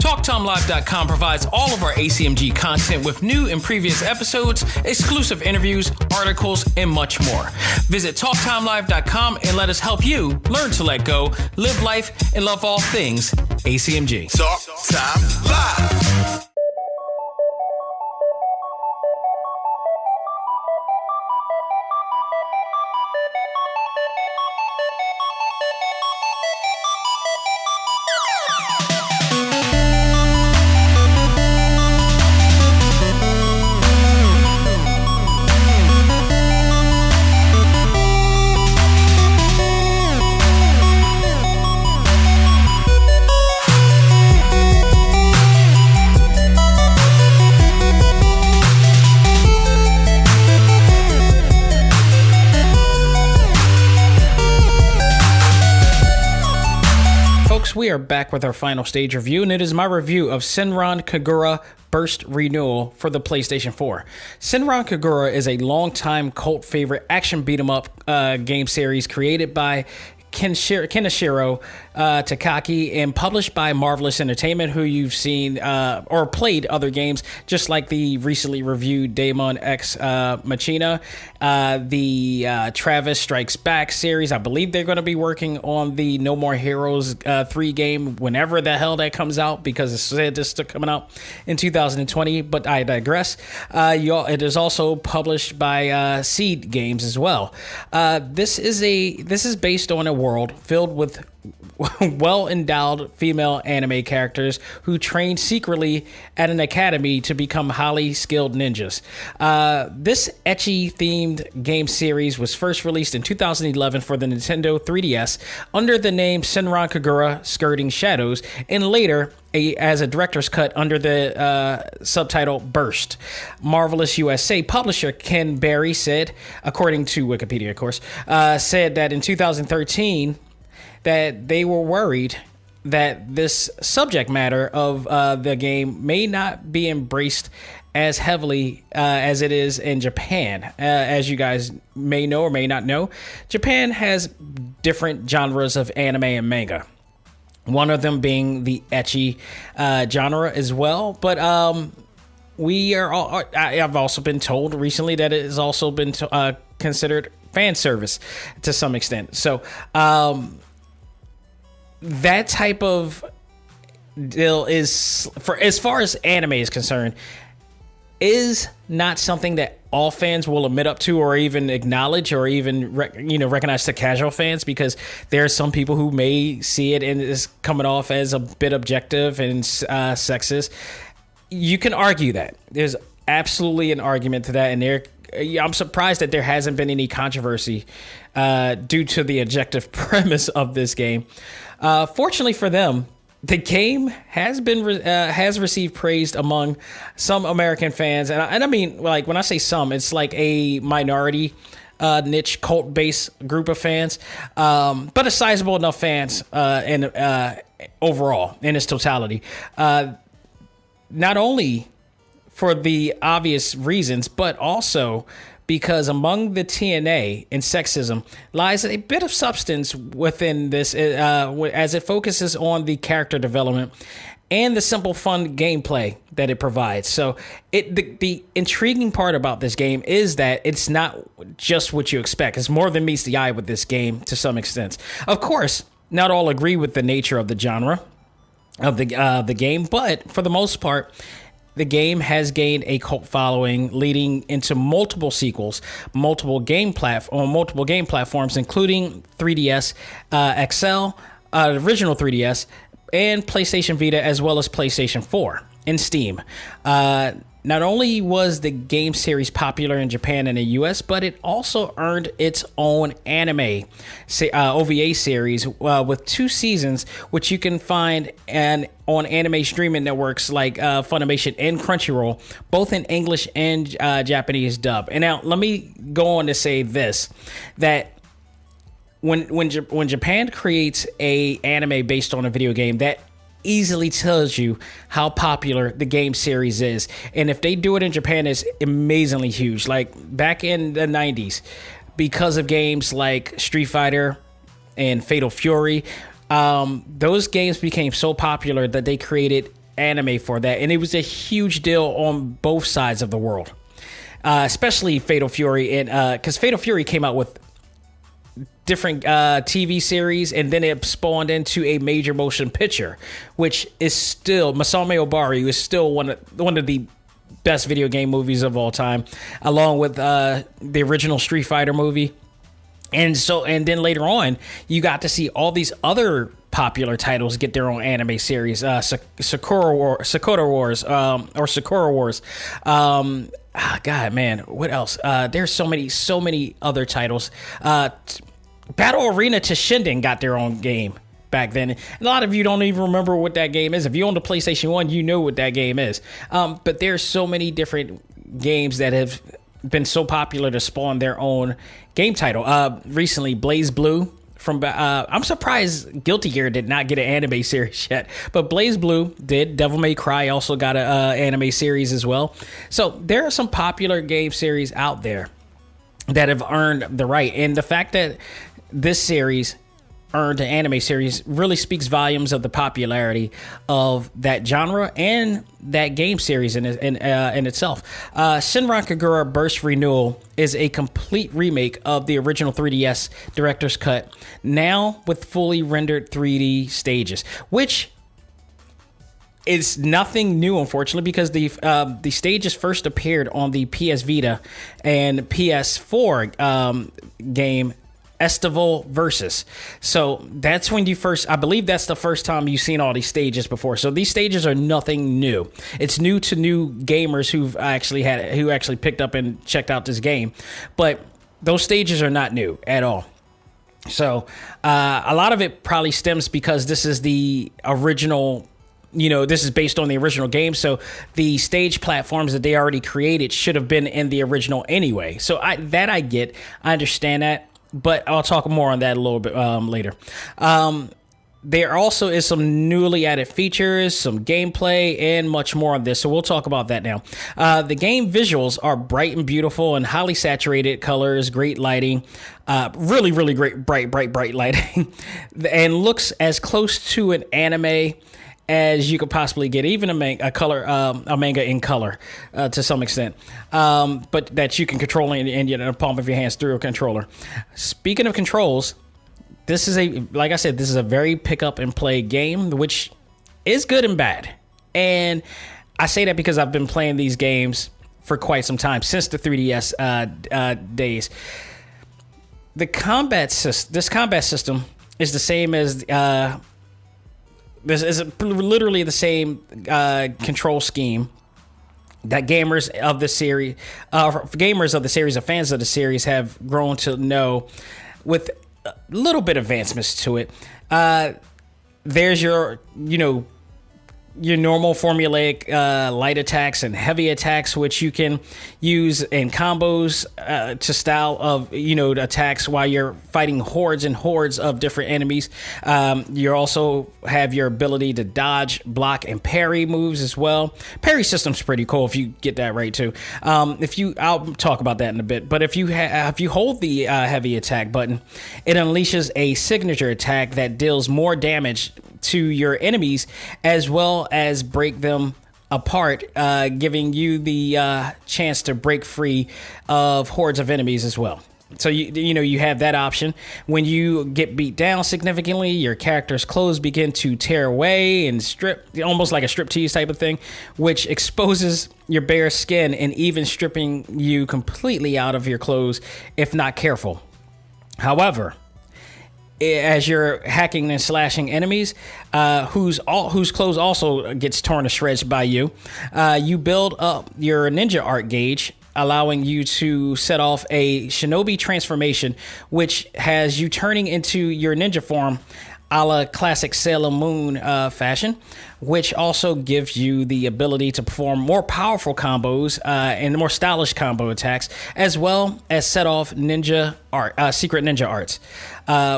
TalkTimeLive.com provides all of our ACMG content with new and previous episodes, exclusive interviews, articles, and much more. Visit TalkTimeLive.com and let us help you learn to let go, live life, and love all things ACMG. Talk Time Live. We are back with our final stage review, and it is my review of Senran Kagura BURST Re for the PlayStation 4. Senran Kagura is a longtime cult favorite action beat-em-up game series created by Kenichiro Takaki and published by Marvelous Entertainment, who you've seen or played other games, just like the recently reviewed Daemon X Machina, the Travis Strikes Back series. I believe they're going to be working on the No More Heroes 3 game whenever the hell that comes out, because it said this is coming out in 2020, but I digress. It is also published by Seed Games as well. This is based on a world filled with well-endowed female anime characters who train secretly at an academy to become highly skilled ninjas. This ecchi-themed game series was first released in 2011 for the Nintendo 3DS under the name Senran Kagura Skirting Shadows, and later as a director's cut under the subtitle Burst. Marvelous USA publisher Ken Berry said, according to Wikipedia, of course, said that in 2013 that they were worried that this subject matter of the game may not be embraced as heavily as it is in Japan. As you guys may know or may not know, Japan has different genres of anime and manga. One of them being the ecchi genre as well. But I've also been told recently that it has also been considered fan service to some extent. So that type of deal is, for as far as anime is concerned, is not something that all fans will admit up to or even acknowledge or even recognize to casual fans, because there are some people who may see it and it's coming off as a bit objective and sexist. You can argue that. There's absolutely an argument to that, and I'm surprised that there hasn't been any controversy due to the objective premise of this game. Fortunately for them, the game has received praise among some American fans, and I mean, like, when I say some, it's like a minority niche cult-based group of fans, but a sizable enough fans overall in its totality. Not only for the obvious reasons, but also because among the TNA and sexism lies a bit of substance within this, as it focuses on the character development and the simple, fun gameplay that it provides. So the intriguing part about this game is that it's not just what you expect. It's more than meets the eye with this game to some extent. Of course, not all agree with the nature of the genre of the game, but for the most part, the game has gained a cult following, leading into multiple sequels, multiple game platforms, including 3DS XL, original 3DS, and PlayStation Vita, as well as PlayStation 4. in Steam. Not only was the game series popular in Japan and the US, but it also earned its own anime OVA series with 2 seasons, which you can find on anime streaming networks like Funimation and Crunchyroll, both in English and Japanese dub. And now let me go on to say this, that when Japan creates a anime based on a video game, that easily tells you how popular the game series is. And if they do it in Japan, it's amazingly huge. Like back in the 90s, because of games like Street Fighter and Fatal Fury, those games became so popular that they created anime for that. And it was a huge deal on both sides of the world, especially Fatal Fury. And because Fatal Fury came out with different TV series, and then it spawned into a major motion picture, which is still, Masami Obari is still one of the best video game movies of all time, along with the original Street Fighter movie. And then later on, you got to see all these other popular titles get their own anime series, Sakura Wars. God, man, what else? There's so many other titles. Battle Arena Toshinden got their own game back then. And a lot of you don't even remember what that game is. If you own the PlayStation 1, you know what that game is. But there's so many different games that have been so popular to spawn their own game title. Recently, Blaze Blue from I'm surprised Guilty Gear did not get an anime series yet, but Blaze Blue did. Devil May Cry also got an anime series as well. So there are some popular game series out there that have earned the right, and the fact that this series earned an anime series really speaks volumes of the popularity of that genre and that game series in itself. Senran Kagura BURST Re is a complete remake of the original 3DS director's cut, now with fully rendered 3D stages, which is nothing new, unfortunately, because the stages first appeared on the PS Vita and PS4 game Estival Versus. So that's when I believe that's the first time you've seen all these stages before. So these stages are nothing new. It's new to new gamers who actually picked up and checked out this game, but those stages are not new at all. So a lot of it probably stems because this is the original. This is based on the original game, so the stage platforms that they already created should have been in the original anyway. So I get. I understand that, but I'll talk more on that a little bit later. There also is some newly added features, some gameplay, and much more on this, so we'll talk about that now. The game visuals are bright and beautiful and highly saturated colors, great lighting, really, really great, bright lighting, and looks as close to an anime as you could possibly get, even a manga in color to some extent, but that you can control in the palm of your hands through a controller. Speaking of controls, this is a very pick up and play game, which is good and bad. And I say that because I've been playing these games for quite some time, since the 3DS days. This combat system is the same as this is literally the same control scheme that gamers of the series, fans of the series, have grown to know, with a little bit of advancements to it. There's your normal formulaic light attacks and heavy attacks, which you can use in combos to style of attacks while you're fighting hordes and hordes of different enemies. You also have your ability to dodge, block, and parry moves as well. Parry system's pretty cool if you get that right too. I'll talk about that in a bit. But if you hold the heavy attack button, it unleashes a signature attack that deals more damage to your enemies, as well as break them apart, giving you the chance to break free of hordes of enemies as well. So you have that option. When you get beat down significantly, your character's clothes begin to tear away and strip, almost like a striptease type of thing, which exposes your bare skin and even stripping you completely out of your clothes if not careful. However, as you're hacking and slashing enemies, whose clothes also gets torn to shreds by you. You build up your ninja art gauge, allowing you to set off a shinobi transformation, which has you turning into your ninja form a la classic Sailor Moon fashion, which also gives you the ability to perform more powerful combos and more stylish combo attacks, as well as set off secret ninja arts,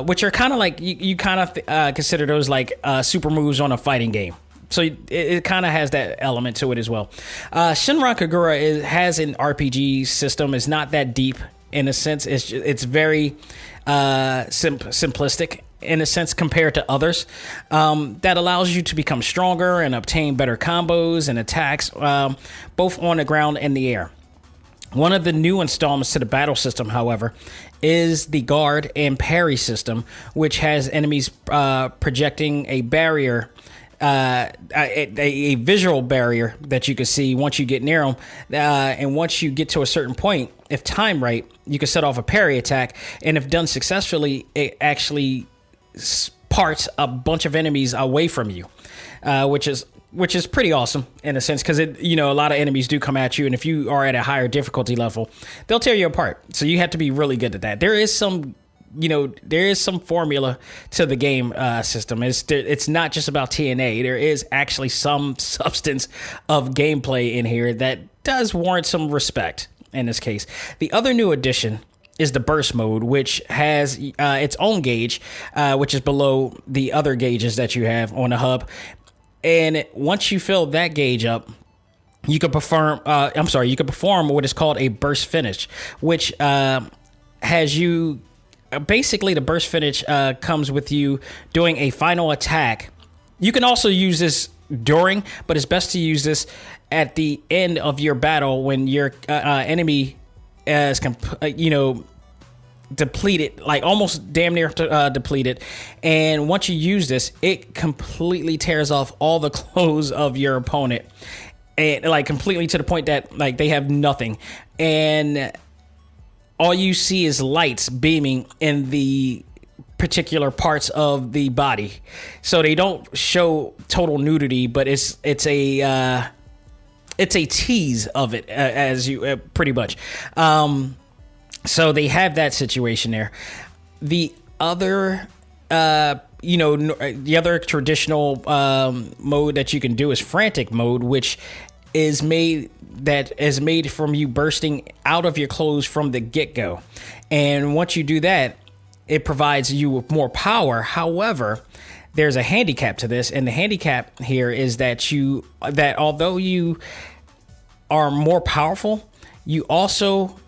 which are kind of like, you kind of consider those like super moves on a fighting game. So it kind of has that element to it as well. Senran Kagura has an RPG system. It's not that deep in a sense. It's very simplistic in a sense compared to others, that allows you to become stronger and obtain better combos and attacks, both on the ground and the air. One of the new installments to the battle system, however, is the guard and parry system, which has enemies projecting a barrier, a visual barrier that you can see once you get near them, and once you get to a certain point, if timed right, you can set off a parry attack, and if done successfully, it actually parts a bunch of enemies away from you, which is pretty awesome in a sense, because a lot of enemies do come at you, and if you are at a higher difficulty level, they'll tear you apart. So you have to be really good at that. There is some formula to the game system. It's not just about TNA. There is actually some substance of gameplay in here that does warrant some respect in this case. The other new addition is the burst mode, which has its own gauge, which is below the other gauges that you have on the hub. And once you fill that gauge up, you can perform what is called a burst finish, which has you basically, the burst finish comes with you doing a final attack. You can also use this during, but it's best to use this at the end of your battle when your enemy is depleted, like almost damn near depleted. And once you use this, it completely tears off all the clothes of your opponent, and like completely to the point that like they have nothing, and all you see is lights beaming in the particular parts of the body. So they don't show total nudity, but it's a tease of it, as you pretty much. So they have that situation there. The other, the other traditional mode that you can do is frantic mode, which is made from you bursting out of your clothes from the get-go. And once you do that, it provides you with more power. However, there's a handicap to this, and the handicap here is that although you are more powerful, you also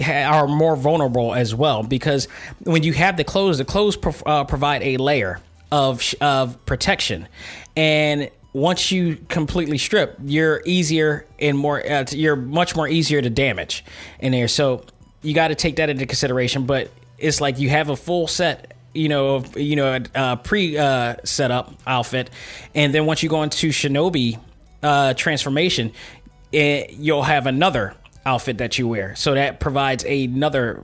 are more vulnerable as well, because when you have the clothes provide a layer of protection, and once you completely strip, you're easier and more you're much more easier to damage in there. So you got to take that into consideration. But it's like you have a full set, pre set up outfit, and then once you go into Shinobi transformation, you'll have another outfit that you wear, so that provides another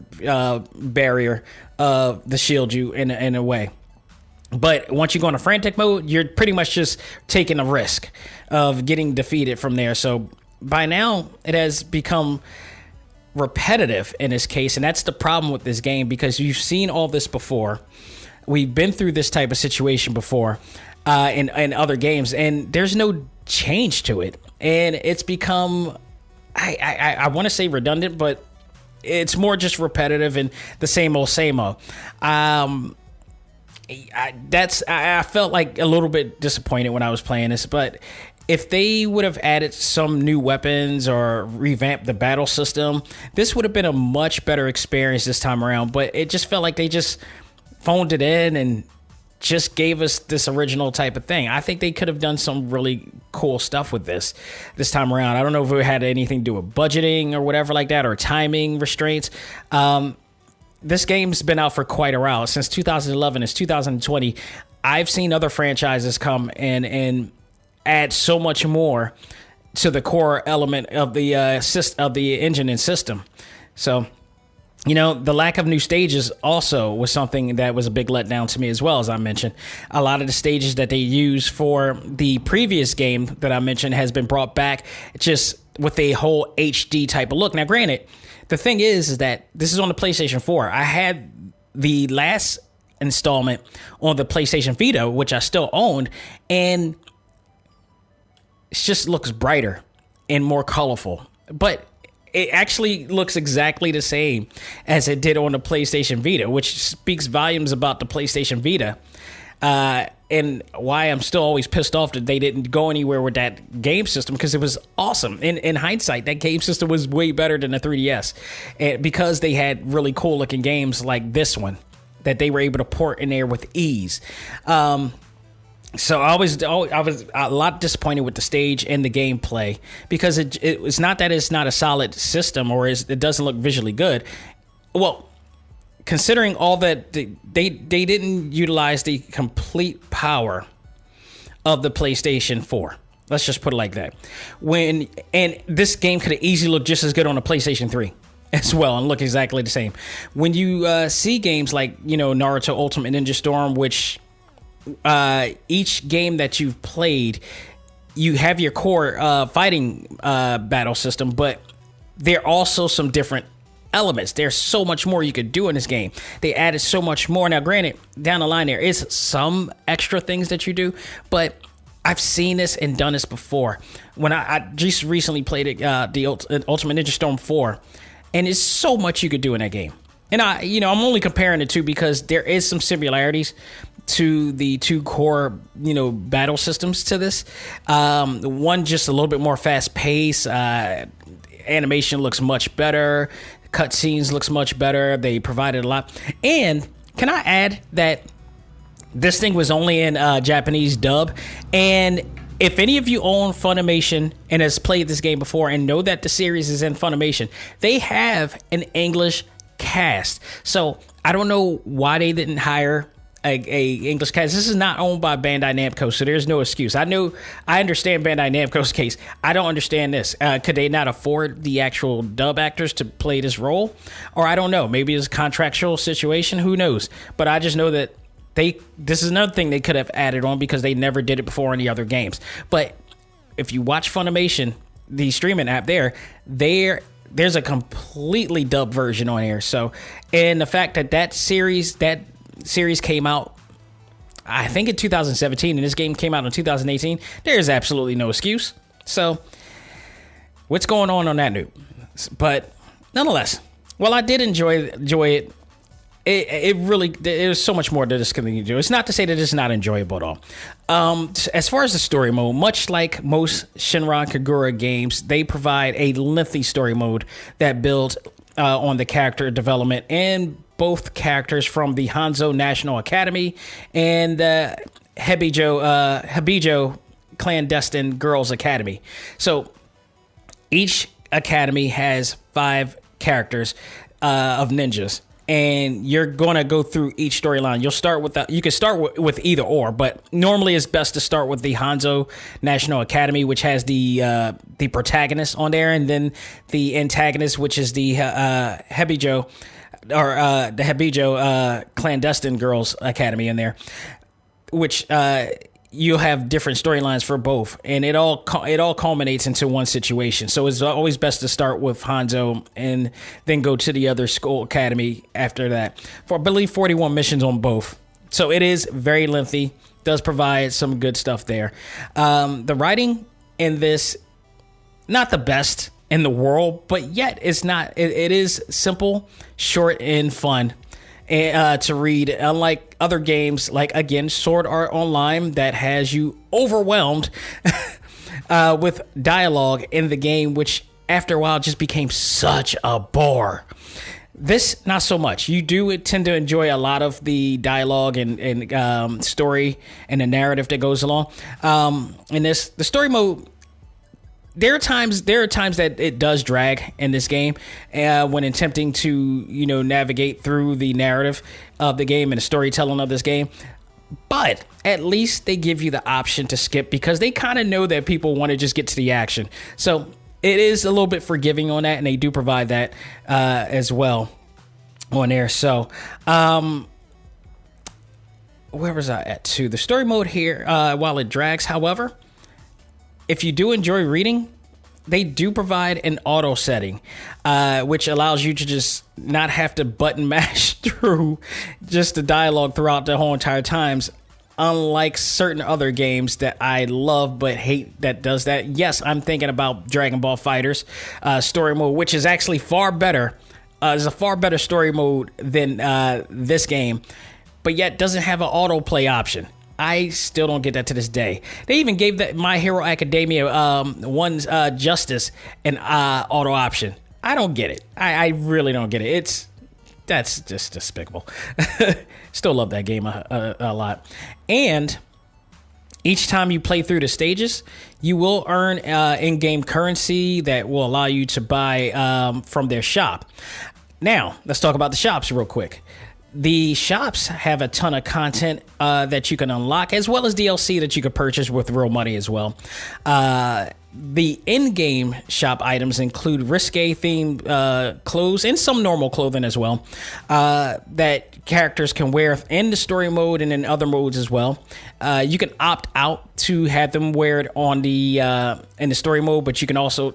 barrier to shield you in a way. But once you go into frantic mode, you're pretty much just taking a risk of getting defeated from there. So by now, it has become repetitive in this case, and that's the problem with this game, because you've seen all this before. We've been through this type of situation before in other games, and there's no change to it, and it's become, I want to say redundant, but it's more just repetitive and the same old. I felt like a little bit disappointed when I was playing this, but if they would have added some new weapons or revamped the battle system, this would have been a much better experience this time around. But it just felt like they just phoned it in and just gave us this original type of thing. I think they could have done some really cool stuff with this time around. I don't know if it had anything to do with budgeting or whatever like that, or timing restraints. This game's been out for quite a while. Since 2011, it's 2020. I've seen other franchises come and add so much more to the core element of the engine and system. So The lack of new stages also was something that was a big letdown to me as well. As I mentioned, a lot of the stages that they used for the previous game that I mentioned has been brought back just with a whole HD type of look. Now, granted, the thing is that this is on the PlayStation 4. I had the last installment on the PlayStation Vita, which I still owned, and it just looks brighter and more colorful. But it actually looks exactly the same as it did on the PlayStation Vita, which speaks volumes about the PlayStation Vita, and why I'm still always pissed off that they didn't go anywhere with that game system, because it was awesome. In hindsight, that game system was way better than the 3DS, and because they had really cool looking games like this one that they were able to port in there with ease. So I was a lot disappointed with the stage and the gameplay, because it's not that it's not a solid system or it doesn't look visually good. Well, considering all that, they didn't utilize the complete power of the PlayStation 4. Let's just put it like that. And this game could have easily looked just as good on a PlayStation 3 as well and look exactly the same. When you see games like, Naruto Ultimate Ninja Storm, which each game that you've played, you have your core fighting battle system, but there are also some different elements. There's so much more you could do in this game. They added so much more. Now, granted, down the line there is some extra things that you do, but I've seen this and done this before. When I just recently played the Ultimate Ninja Storm 4, and it's so much you could do in that game. And I'm only comparing the two because there is some similarities to the two core, battle systems to this. One just a little bit more fast paced. Animation looks much better. Cutscenes looks much better. They provided a lot. And can I add that this thing was only in Japanese dub? And if any of you own Funimation and has played this game before and know that the series is in Funimation, they have an English cast. So I don't know why they didn't hire a English cast. This is not owned by Bandai Namco, so there's no excuse. I understand Bandai Namco's case. I don't understand this. Could they not afford the actual dub actors to play this role? Or I don't know. Maybe it's a contractual situation. Who knows? But I just know that this is another thing they could have added on because they never did it before in the other games. But if you watch Funimation, the streaming app there's a completely dubbed version on here. So, and the fact that series came out, I think in 2017, and this game came out in 2018, there's absolutely no excuse. So, what's going on that note? But nonetheless, while I did enjoy it, it was so much more to this than you do. It's not to say that it's not enjoyable at all. As far as the story mode, much like most Senran Kagura games, they provide a lengthy story mode that builds on the character development and both characters from the Hanzo National Academy and Hibijo Clandestine Girls Academy. So each academy has 5 characters of ninjas, and you're going to go through each storyline. You can start with either or, but normally it's best to start with the Hanzo National Academy, which has the protagonist on there, and then the antagonist, which is the Hibijo Clandestine Girls Academy in there, which you'll have different storylines for both, and it all culminates into one situation. So it's always best to start with Hanzo and then go to the other school academy after that. For I believe 41 missions on both. So it is very lengthy. Does provide some good stuff there. The writing in this, not the best in the world, but yet it's not. It is simple, short, and fun to read, unlike other games like, again, Sword Art Online that has you overwhelmed with dialogue in the game, which after a while just became such a bore. This, not so much. You do tend to enjoy a lot of the dialogue and story and the narrative that goes along. In this, the story mode, there are times that it does drag in this game when attempting to, navigate through the narrative of the game and the storytelling of this game. But at least they give you the option to skip because they kind of know that people want to just get to the action. So it is a little bit forgiving on that, and they do provide that as well. on there. So, where was I at too? The story mode here, while it drags, however, if you do enjoy reading, they do provide an auto setting, which allows you to just not have to button mash through just the dialogue throughout the whole entire times. Unlike certain other games that I love but hate that does that. Yes, I'm thinking about Dragon Ball FighterZ story mode, which is actually far better. It's a far better story mode than this game, but yet doesn't have an autoplay option. I still don't get that to this day. They even gave that My Hero Academia one's Justice an auto option. I don't get it. I really don't get it. That's just despicable. Still love that game a lot. And each time you play through the stages, you will earn in-game currency that will allow you to buy from their shop. Now, let's talk about the shops real quick. The shops have a ton of content that you can unlock, as well as DLC that you can purchase with real money as well. The in-game shop items include risque themed clothes and some normal clothing as well that characters can wear in the story mode and in other modes as well. You can opt out to have them wear it on the in the story mode, but you can also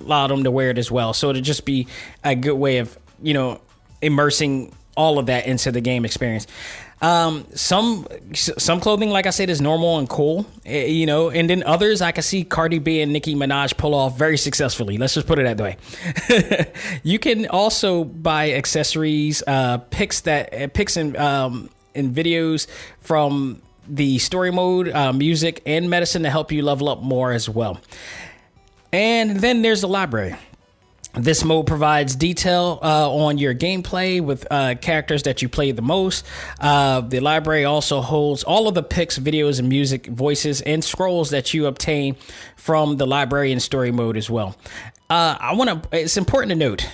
allow them to wear it as well. So it'll just be a good way of immersing all of that into the game experience. Some clothing, like I said, is normal and cool, and then others I can see Cardi B and Nicki Minaj pull off very successfully. Let's just put it that way. You can also buy accessories, pics and videos from the story mode, music and medicine to help you level up more as well. And then there's the library. This mode provides detail on your gameplay with characters that you play the most. The library also holds all of the pics, videos, and music, voices, and scrolls that you obtain from the library and story mode as well. It's important to note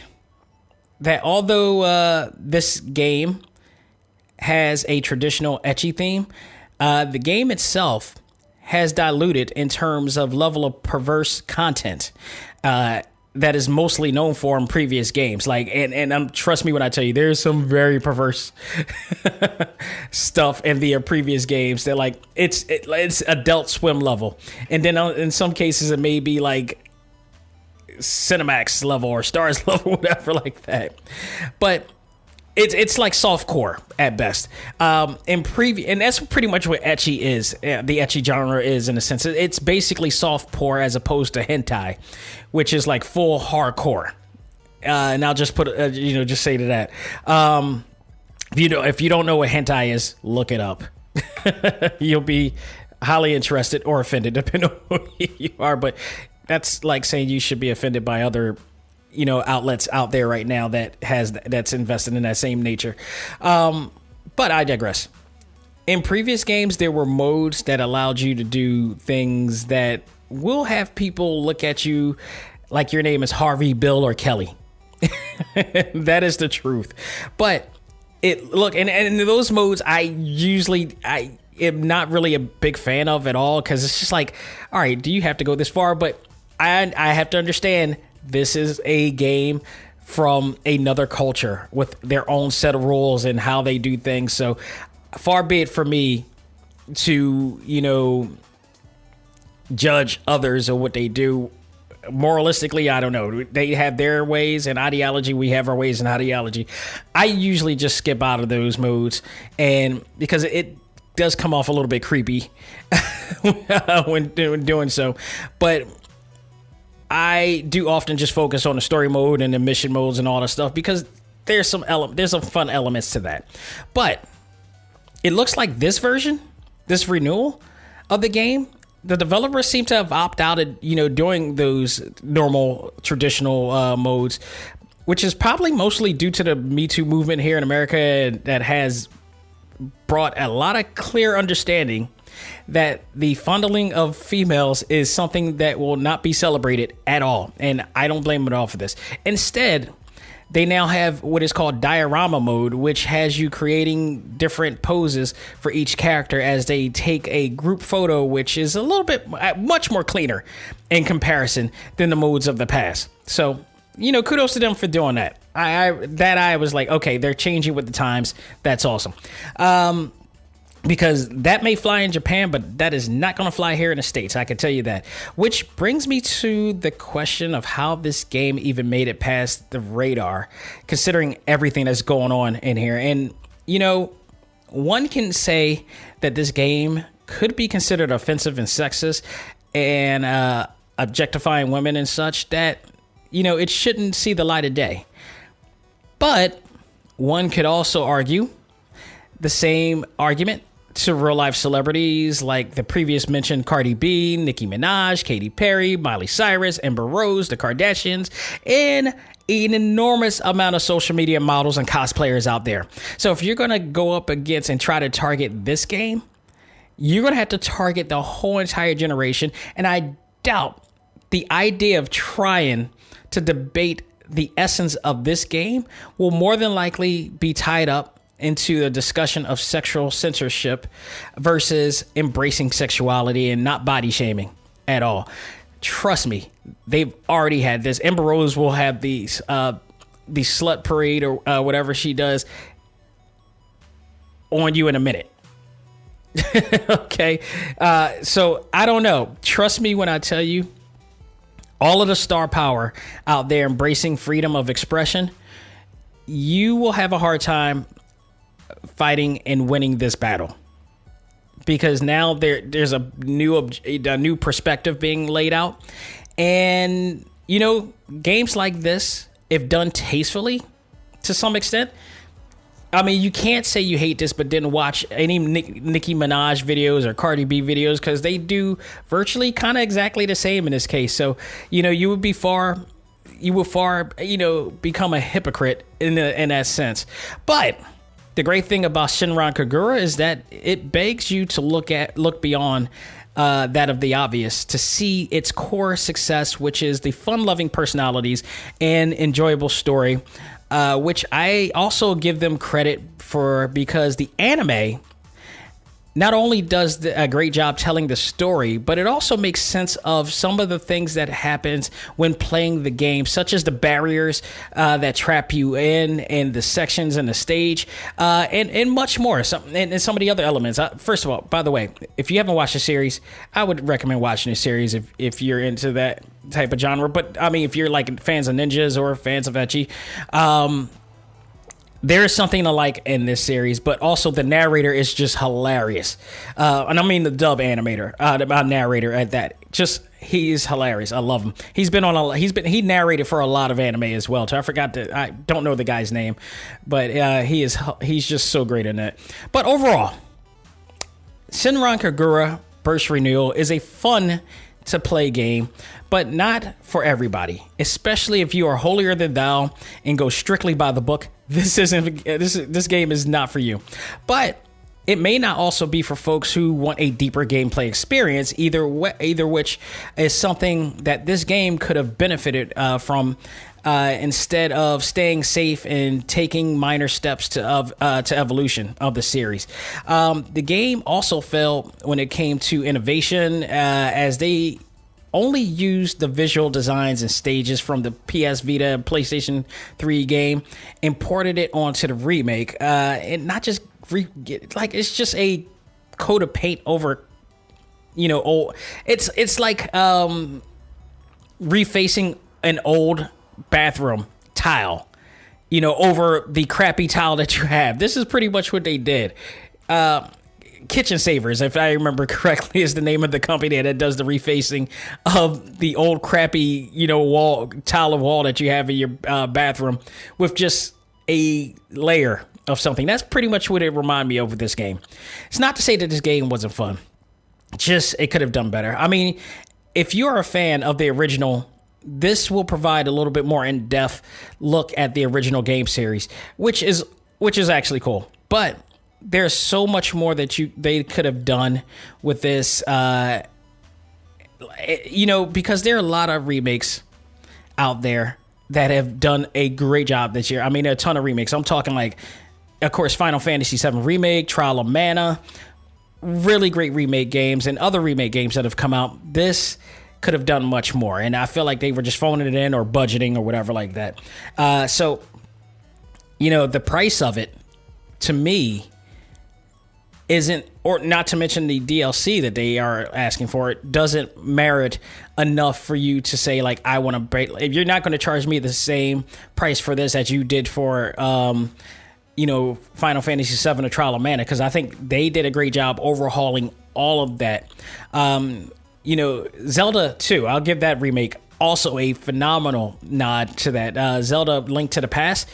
that although this game has a traditional ecchi theme, the game itself has diluted in terms of level of perverse content that is mostly known for in previous games. Trust me when I tell you, there's some very perverse stuff in the previous games that it's Adult Swim level, and then in some cases it may be like Cinemax level or Stars level, whatever like that. But it's like softcore at best. And that's pretty much what ecchi is. The ecchi genre is, in a sense. It's basically softcore as opposed to hentai, which is like full hardcore. And I'll just just say to that. If you don't know what hentai is, look it up. You'll be highly interested or offended, depending on who you are. But that's like saying you should be offended by other outlets out there right now that's invested in that same nature. But I digress. In previous games, there were modes that allowed you to do things that will have people look at you like your name is Harvey, Bill, or Kelly. That is the truth. But and those modes I am not really a big fan of at all, because it's just like, all right, do you have to go this far? But I have to understand, this is a game from another culture with their own set of rules and how they do things. So far be it for me to, judge others or what they do. Moralistically, I don't know. They have their ways and ideology. We have our ways and ideology. I usually just skip out of those modes, and because it does come off a little bit creepy when doing so. But I do often just focus on the story mode and the mission modes and all that stuff, because there's some fun elements to that. But it looks like this renewal of the game, the developers seem to have opted out of doing those normal traditional modes, which is probably mostly due to the Me Too movement here in America that has brought a lot of clear understanding that the fondling of females is something that will not be celebrated at all. And I don't blame it all for this. Instead, they now have what is called diorama mode, which has you creating different poses for each character as they take a group photo, which is a little bit much more cleaner in comparison than the modes of the past. So, kudos to them for doing that. I was like, okay, they're changing with the times. That's awesome. Because that may fly in Japan, but that is not going to fly here in the States. I can tell you that. Which brings me to the question of how this game even made it past the radar, considering everything that's going on in here. And, you know, one can say that this game could be considered offensive and sexist and objectifying women and such, that, you know, it shouldn't see the light of day. But one could also argue the same argument to real life celebrities like the previous mentioned Cardi B, Nicki Minaj, Katy Perry, Miley Cyrus, Amber Rose, the Kardashians, and an enormous amount of social media models and cosplayers out there. So if you're going to go up against and try to target this game, you're going to have to target the whole entire generation. And I doubt the idea of trying to debate the essence of this game will more than likely be tied up into the discussion of sexual censorship versus embracing sexuality and not body shaming at all. Trust me, they've already had this. Amber Rose will have the slut parade or whatever she does on you in a minute. Okay. So I don't know. Trust me when I tell you, all of the star power out there embracing freedom of expression, you will have a hard time fighting and winning this battle, because now there's a new perspective being laid out. And, you know, games like this, if done tastefully to some extent, I mean, you can't say you hate this but didn't watch any Nicki Minaj videos or Cardi B videos, because they do virtually kind of exactly the same in this case. So, you know, you will far, you know, become a hypocrite in that sense. But the great thing about Senran Kagura is that it begs you to look beyond that of the obvious, to see its core success, which is the fun-loving personalities and enjoyable story, which I also give them credit for, because the anime not only does a great job telling the story, but it also makes sense of some of the things that happens when playing the game, such as the barriers that trap you in, and the sections and the stage, and much more. And some of the other elements. First of all, by the way, if you haven't watched the series, I would recommend watching the series if you're into that type of genre. But I mean, if you're like fans of ninjas or fans of ecchi, there is something to like in this series, but also the narrator is just hilarious. And I mean the dub narrator at that. Just, he is hilarious. I love him. He narrated for a lot of anime as well. So I don't know the guy's name, but he's just so great in it. But overall, Senran Kagura BURST Re is a fun to play game, but not for everybody, especially if you are holier than thou and go strictly by the book. This game is not for you. But it may not also be for folks who want a deeper gameplay experience, either which is something that this game could have benefited from, instead of staying safe and taking minor steps to evolution of the series. The game also failed when it came to innovation, as they only used the visual designs and stages from the PS Vita and PlayStation 3 game, imported it onto the remake, and not just it's just a coat of paint over, you know, old. It's like refacing an old bathroom tile, you know, over the crappy tile that you have. This is pretty much what they did. Kitchen Savers, if I remember correctly, is the name of the company that does the refacing of the old crappy, you know, tile of wall that you have in your bathroom with just a layer of something. That's pretty much what it reminded me of with this game. It's not to say that this game wasn't fun. Just, it could have done better. I mean, if you're a fan of the original, this will provide a little bit more in-depth look at the original game series, which is actually cool. But there's so much more that they could have done with this, you know, because there are a lot of remakes out there that have done a great job this year. I mean, a ton of remakes. I'm talking like, of course, Final Fantasy VII Remake, Trial of Mana, really great remake games, and other remake games that have come out. This could have done much more, and I feel like they were just phoning it in or budgeting or whatever like that. So the price of it, to me, isn't, or not to mention the DLC that they are asking for, it doesn't merit enough for you to say, like, I want to break. If you're not going to charge me the same price for this as you did for, Final Fantasy VII: A Trial of Mana, because I think they did a great job overhauling all of that. Zelda 2, I'll give that remake also a phenomenal nod to that. Zelda Link to the Past,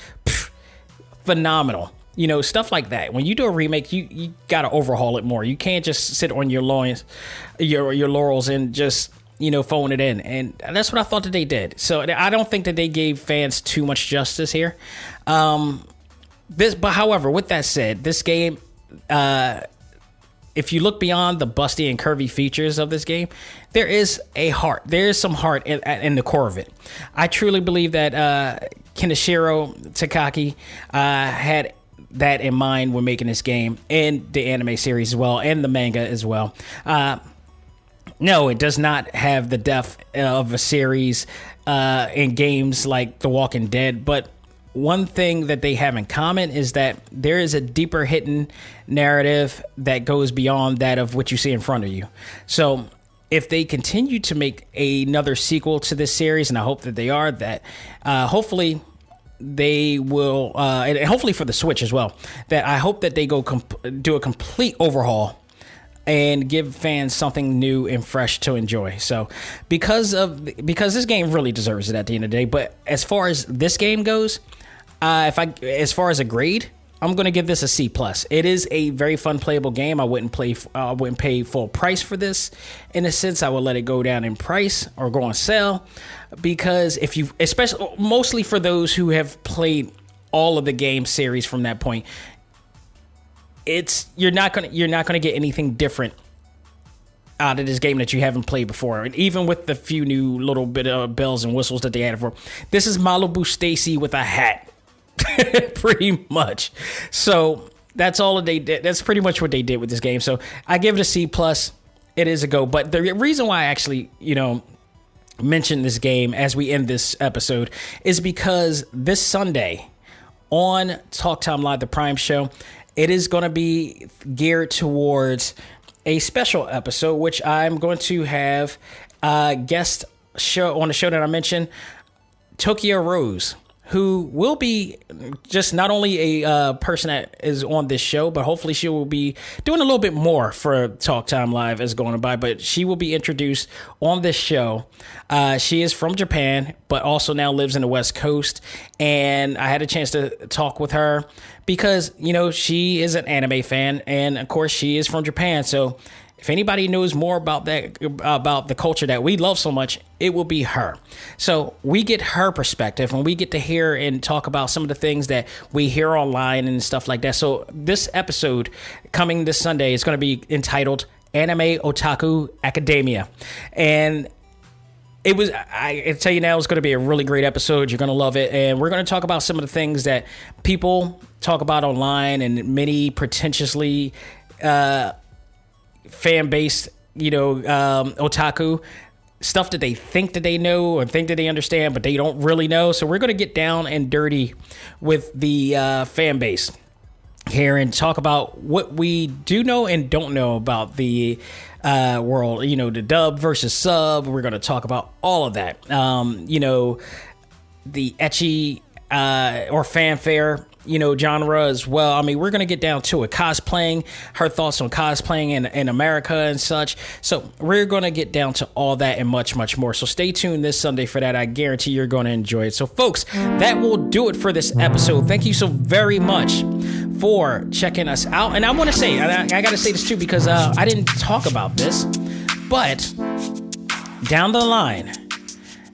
phenomenal. Stuff like that. When you do a remake, you got to overhaul it more. You can't just sit on your loins, your laurels, and just, phone it in. And that's what I thought that they did. So I don't think that they gave fans too much justice here. But however, with that said, this game, if you look beyond the busty and curvy features of this game, there is a heart. There is some heart in the core of it. I truly believe that Kenichiro Takaki had that in mind when making this game, and the anime series as well, and the manga as well. No, it does not have the depth of a series in games like The Walking Dead, but one thing that they have in common is that there is a deeper hidden narrative that goes beyond that of what you see in front of you. So if they continue to make another sequel to this series, and I hope that they are, that hopefully they will, and hopefully for the Switch as well, that I hope that they go do a complete overhaul and give fans something new and fresh to enjoy. So because this game really deserves it at the end of the day. But as far as this game goes, as far as a grade, I'm going to give this a C+. It is a very fun playable game. I wouldn't pay full price for this. In a sense, I would let it go down in price or go on sale, because especially mostly for those who have played all of the game series from that point, you're not gonna get anything different out of this game that you haven't played before. And even with the few new little bit of bells and whistles that they added for, this is Malibu Stacy with a hat. Pretty much. So that's all they did. That's pretty much what they did with this game. So I give it a C+. It is a go. But the reason why I actually, mention this game as we end this episode is because this Sunday on Talk Time Live, the Prime show, it is going to be geared towards a special episode, which I'm going to have guest show on the show that I mentioned, Tokyo Rose, who will be just not only a person that is on this show, but hopefully she will be doing a little bit more for Talk Time Live as going by. But she will be introduced on this show. She is from Japan, but also now lives in the West Coast. And I had a chance to talk with her because, she is an anime fan. And, of course, she is from Japan. So if anybody knows more about the culture that we love so much, it will be her. So we get her perspective, and we get to hear and talk about some of the things that we hear online and stuff like that. So this episode coming this Sunday is going to be entitled Anime Otaku Academia. And I tell you now, it's going to be a really great episode. You're going to love it. And we're going to talk about some of the things that people talk about online, and many pretentiously fan-based, otaku, stuff that they think that they know or think that they understand, but they don't really know. So we're going to get down and dirty with the fan base here and talk about what we do know and don't know about the world, the dub versus sub. We're going to talk about all of that. The ecchi or fanfare, genre as well. I mean, we're going to get down to it. Cosplaying, her thoughts on cosplaying in America and such. So we're going to get down to all that and much, much more. So stay tuned this Sunday for that. I guarantee you're going to enjoy it. So folks, that will do it for this episode. Thank you so very much for checking us out. And I want to say, I got to say this too, because I didn't talk about this, but down the line,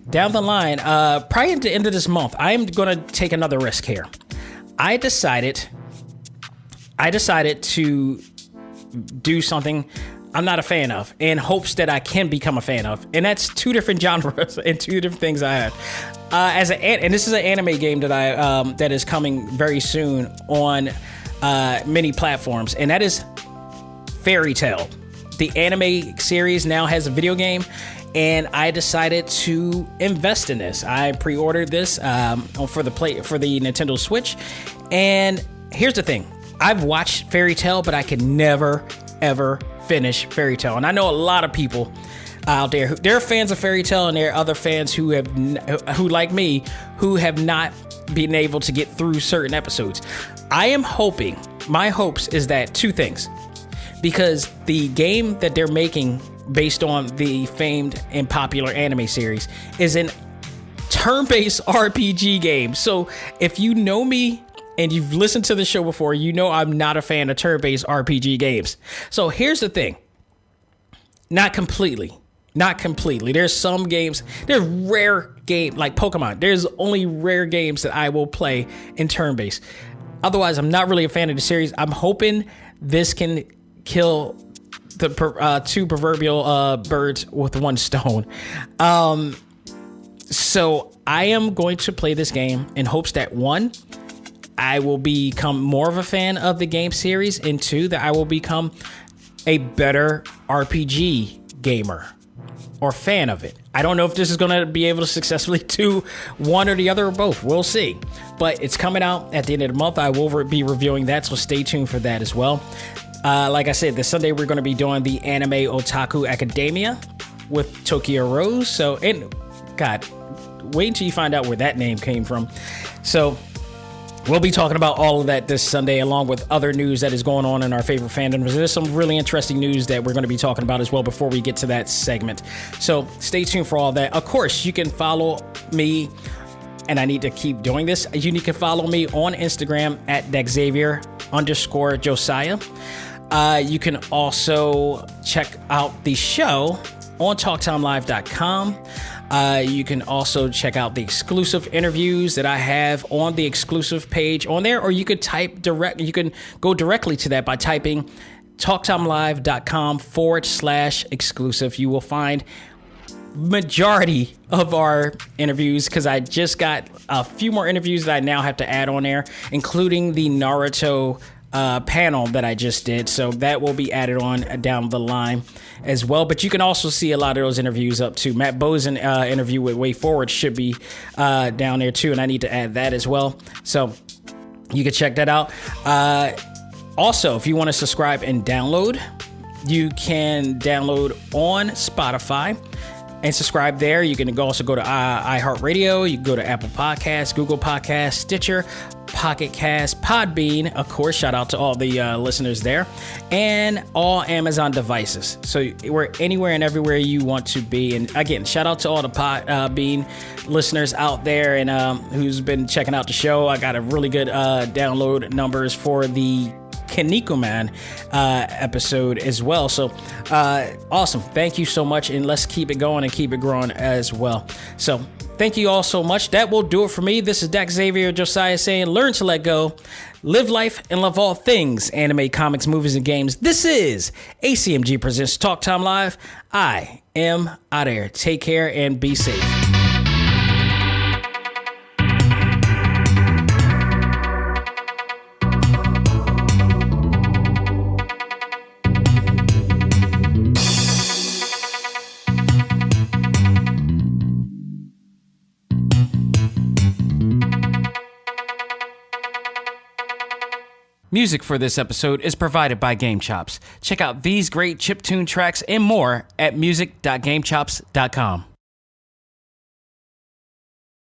probably at the end of this month, I am going to take another risk here. I decided to do something I'm not a fan of in hopes that I can become a fan of. And that's two different genres and two different things I have. And this is an anime game that that is coming very soon on many platforms. And that is Fairy Tail. the anime series now has a video game, and I decided to invest in this. I pre-ordered this for the Nintendo Switch, and here's the thing: I've watched Fairy Tail, but I can never ever finish Fairy Tail, and I know a lot of people out there they're fans of Fairy Tail, and there are other fans who like me who have not been able to get through certain episodes. I am hoping, my hopes is that two things. Because the game that they're making based on the famed and popular anime series is an turn-based RPG game. So if you know me and you've listened to the show before, you know I'm not a fan of turn-based RPG games. So here's the thing. Not completely. There's some games, there's rare game like Pokemon. There's only rare games that I will play in turn-based. Otherwise, I'm not really a fan of the series. I'm hoping this can kill the two proverbial birds with one stone. So I am going to play this game in hopes that, one, I will become more of a fan of the game series, and two, that I will become a better RPG gamer or fan of it. I don't know if this is going to be able to successfully do one or the other or both. We'll see. But it's coming out at the end of the month. I will be reviewing that, so stay tuned for that as well. Like I said, this Sunday we're going to be doing the Anime Otaku Academia with Tokyo Rose. So, and God, wait until you find out where that name came from. So, we'll be talking about all of that this Sunday, along with other news that is going on in our favorite fandoms. There's some really interesting news that we're going to be talking about as well before we get to that segment. So, stay tuned for all that. Of course, you can follow me, and I need to keep doing this. You can follow me on Instagram at Xavier_Josiah. You can also check out the show on TalkTimeLive.com. You can also check out the exclusive interviews that I have on the exclusive page on there, or you could you can go directly to that by typing TalkTimeLive.com/exclusive. You will find majority of our interviews, because I just got a few more interviews that I now have to add on there, including the Naruto panel that I just did. So that will be added on down the line as well. But you can also see a lot of those interviews up too. Matt Bozen interview with Way Forward should be down there too, and I need to add that as well. So you can check that out. Also, if you want to subscribe and download, you can download on Spotify and subscribe there. You can also go to iHeartRadio. You can go to Apple Podcasts, Google Podcasts, Stitcher, Pocket Cast, Podbean. Of course, shout out to all the listeners there, and all Amazon devices. So we're anywhere and everywhere you want to be. And again, shout out to all the Podbean listeners out there and who's been checking out the show. I got a really good download numbers for the Kinnikuman episode as well. So awesome. Thank you so much, and let's keep it going and keep it growing as well. So thank you all so much. That will do it for me. This is Xavier Josiah saying, learn to let go, live life, and love all things anime, comics, movies, and games. This is A.C.M.G. presents Talk Time Live. I am out of here. Take care and be safe. Music for this episode is provided by Game Chops. Check out these great chiptune tracks and more at music.gamechops.com.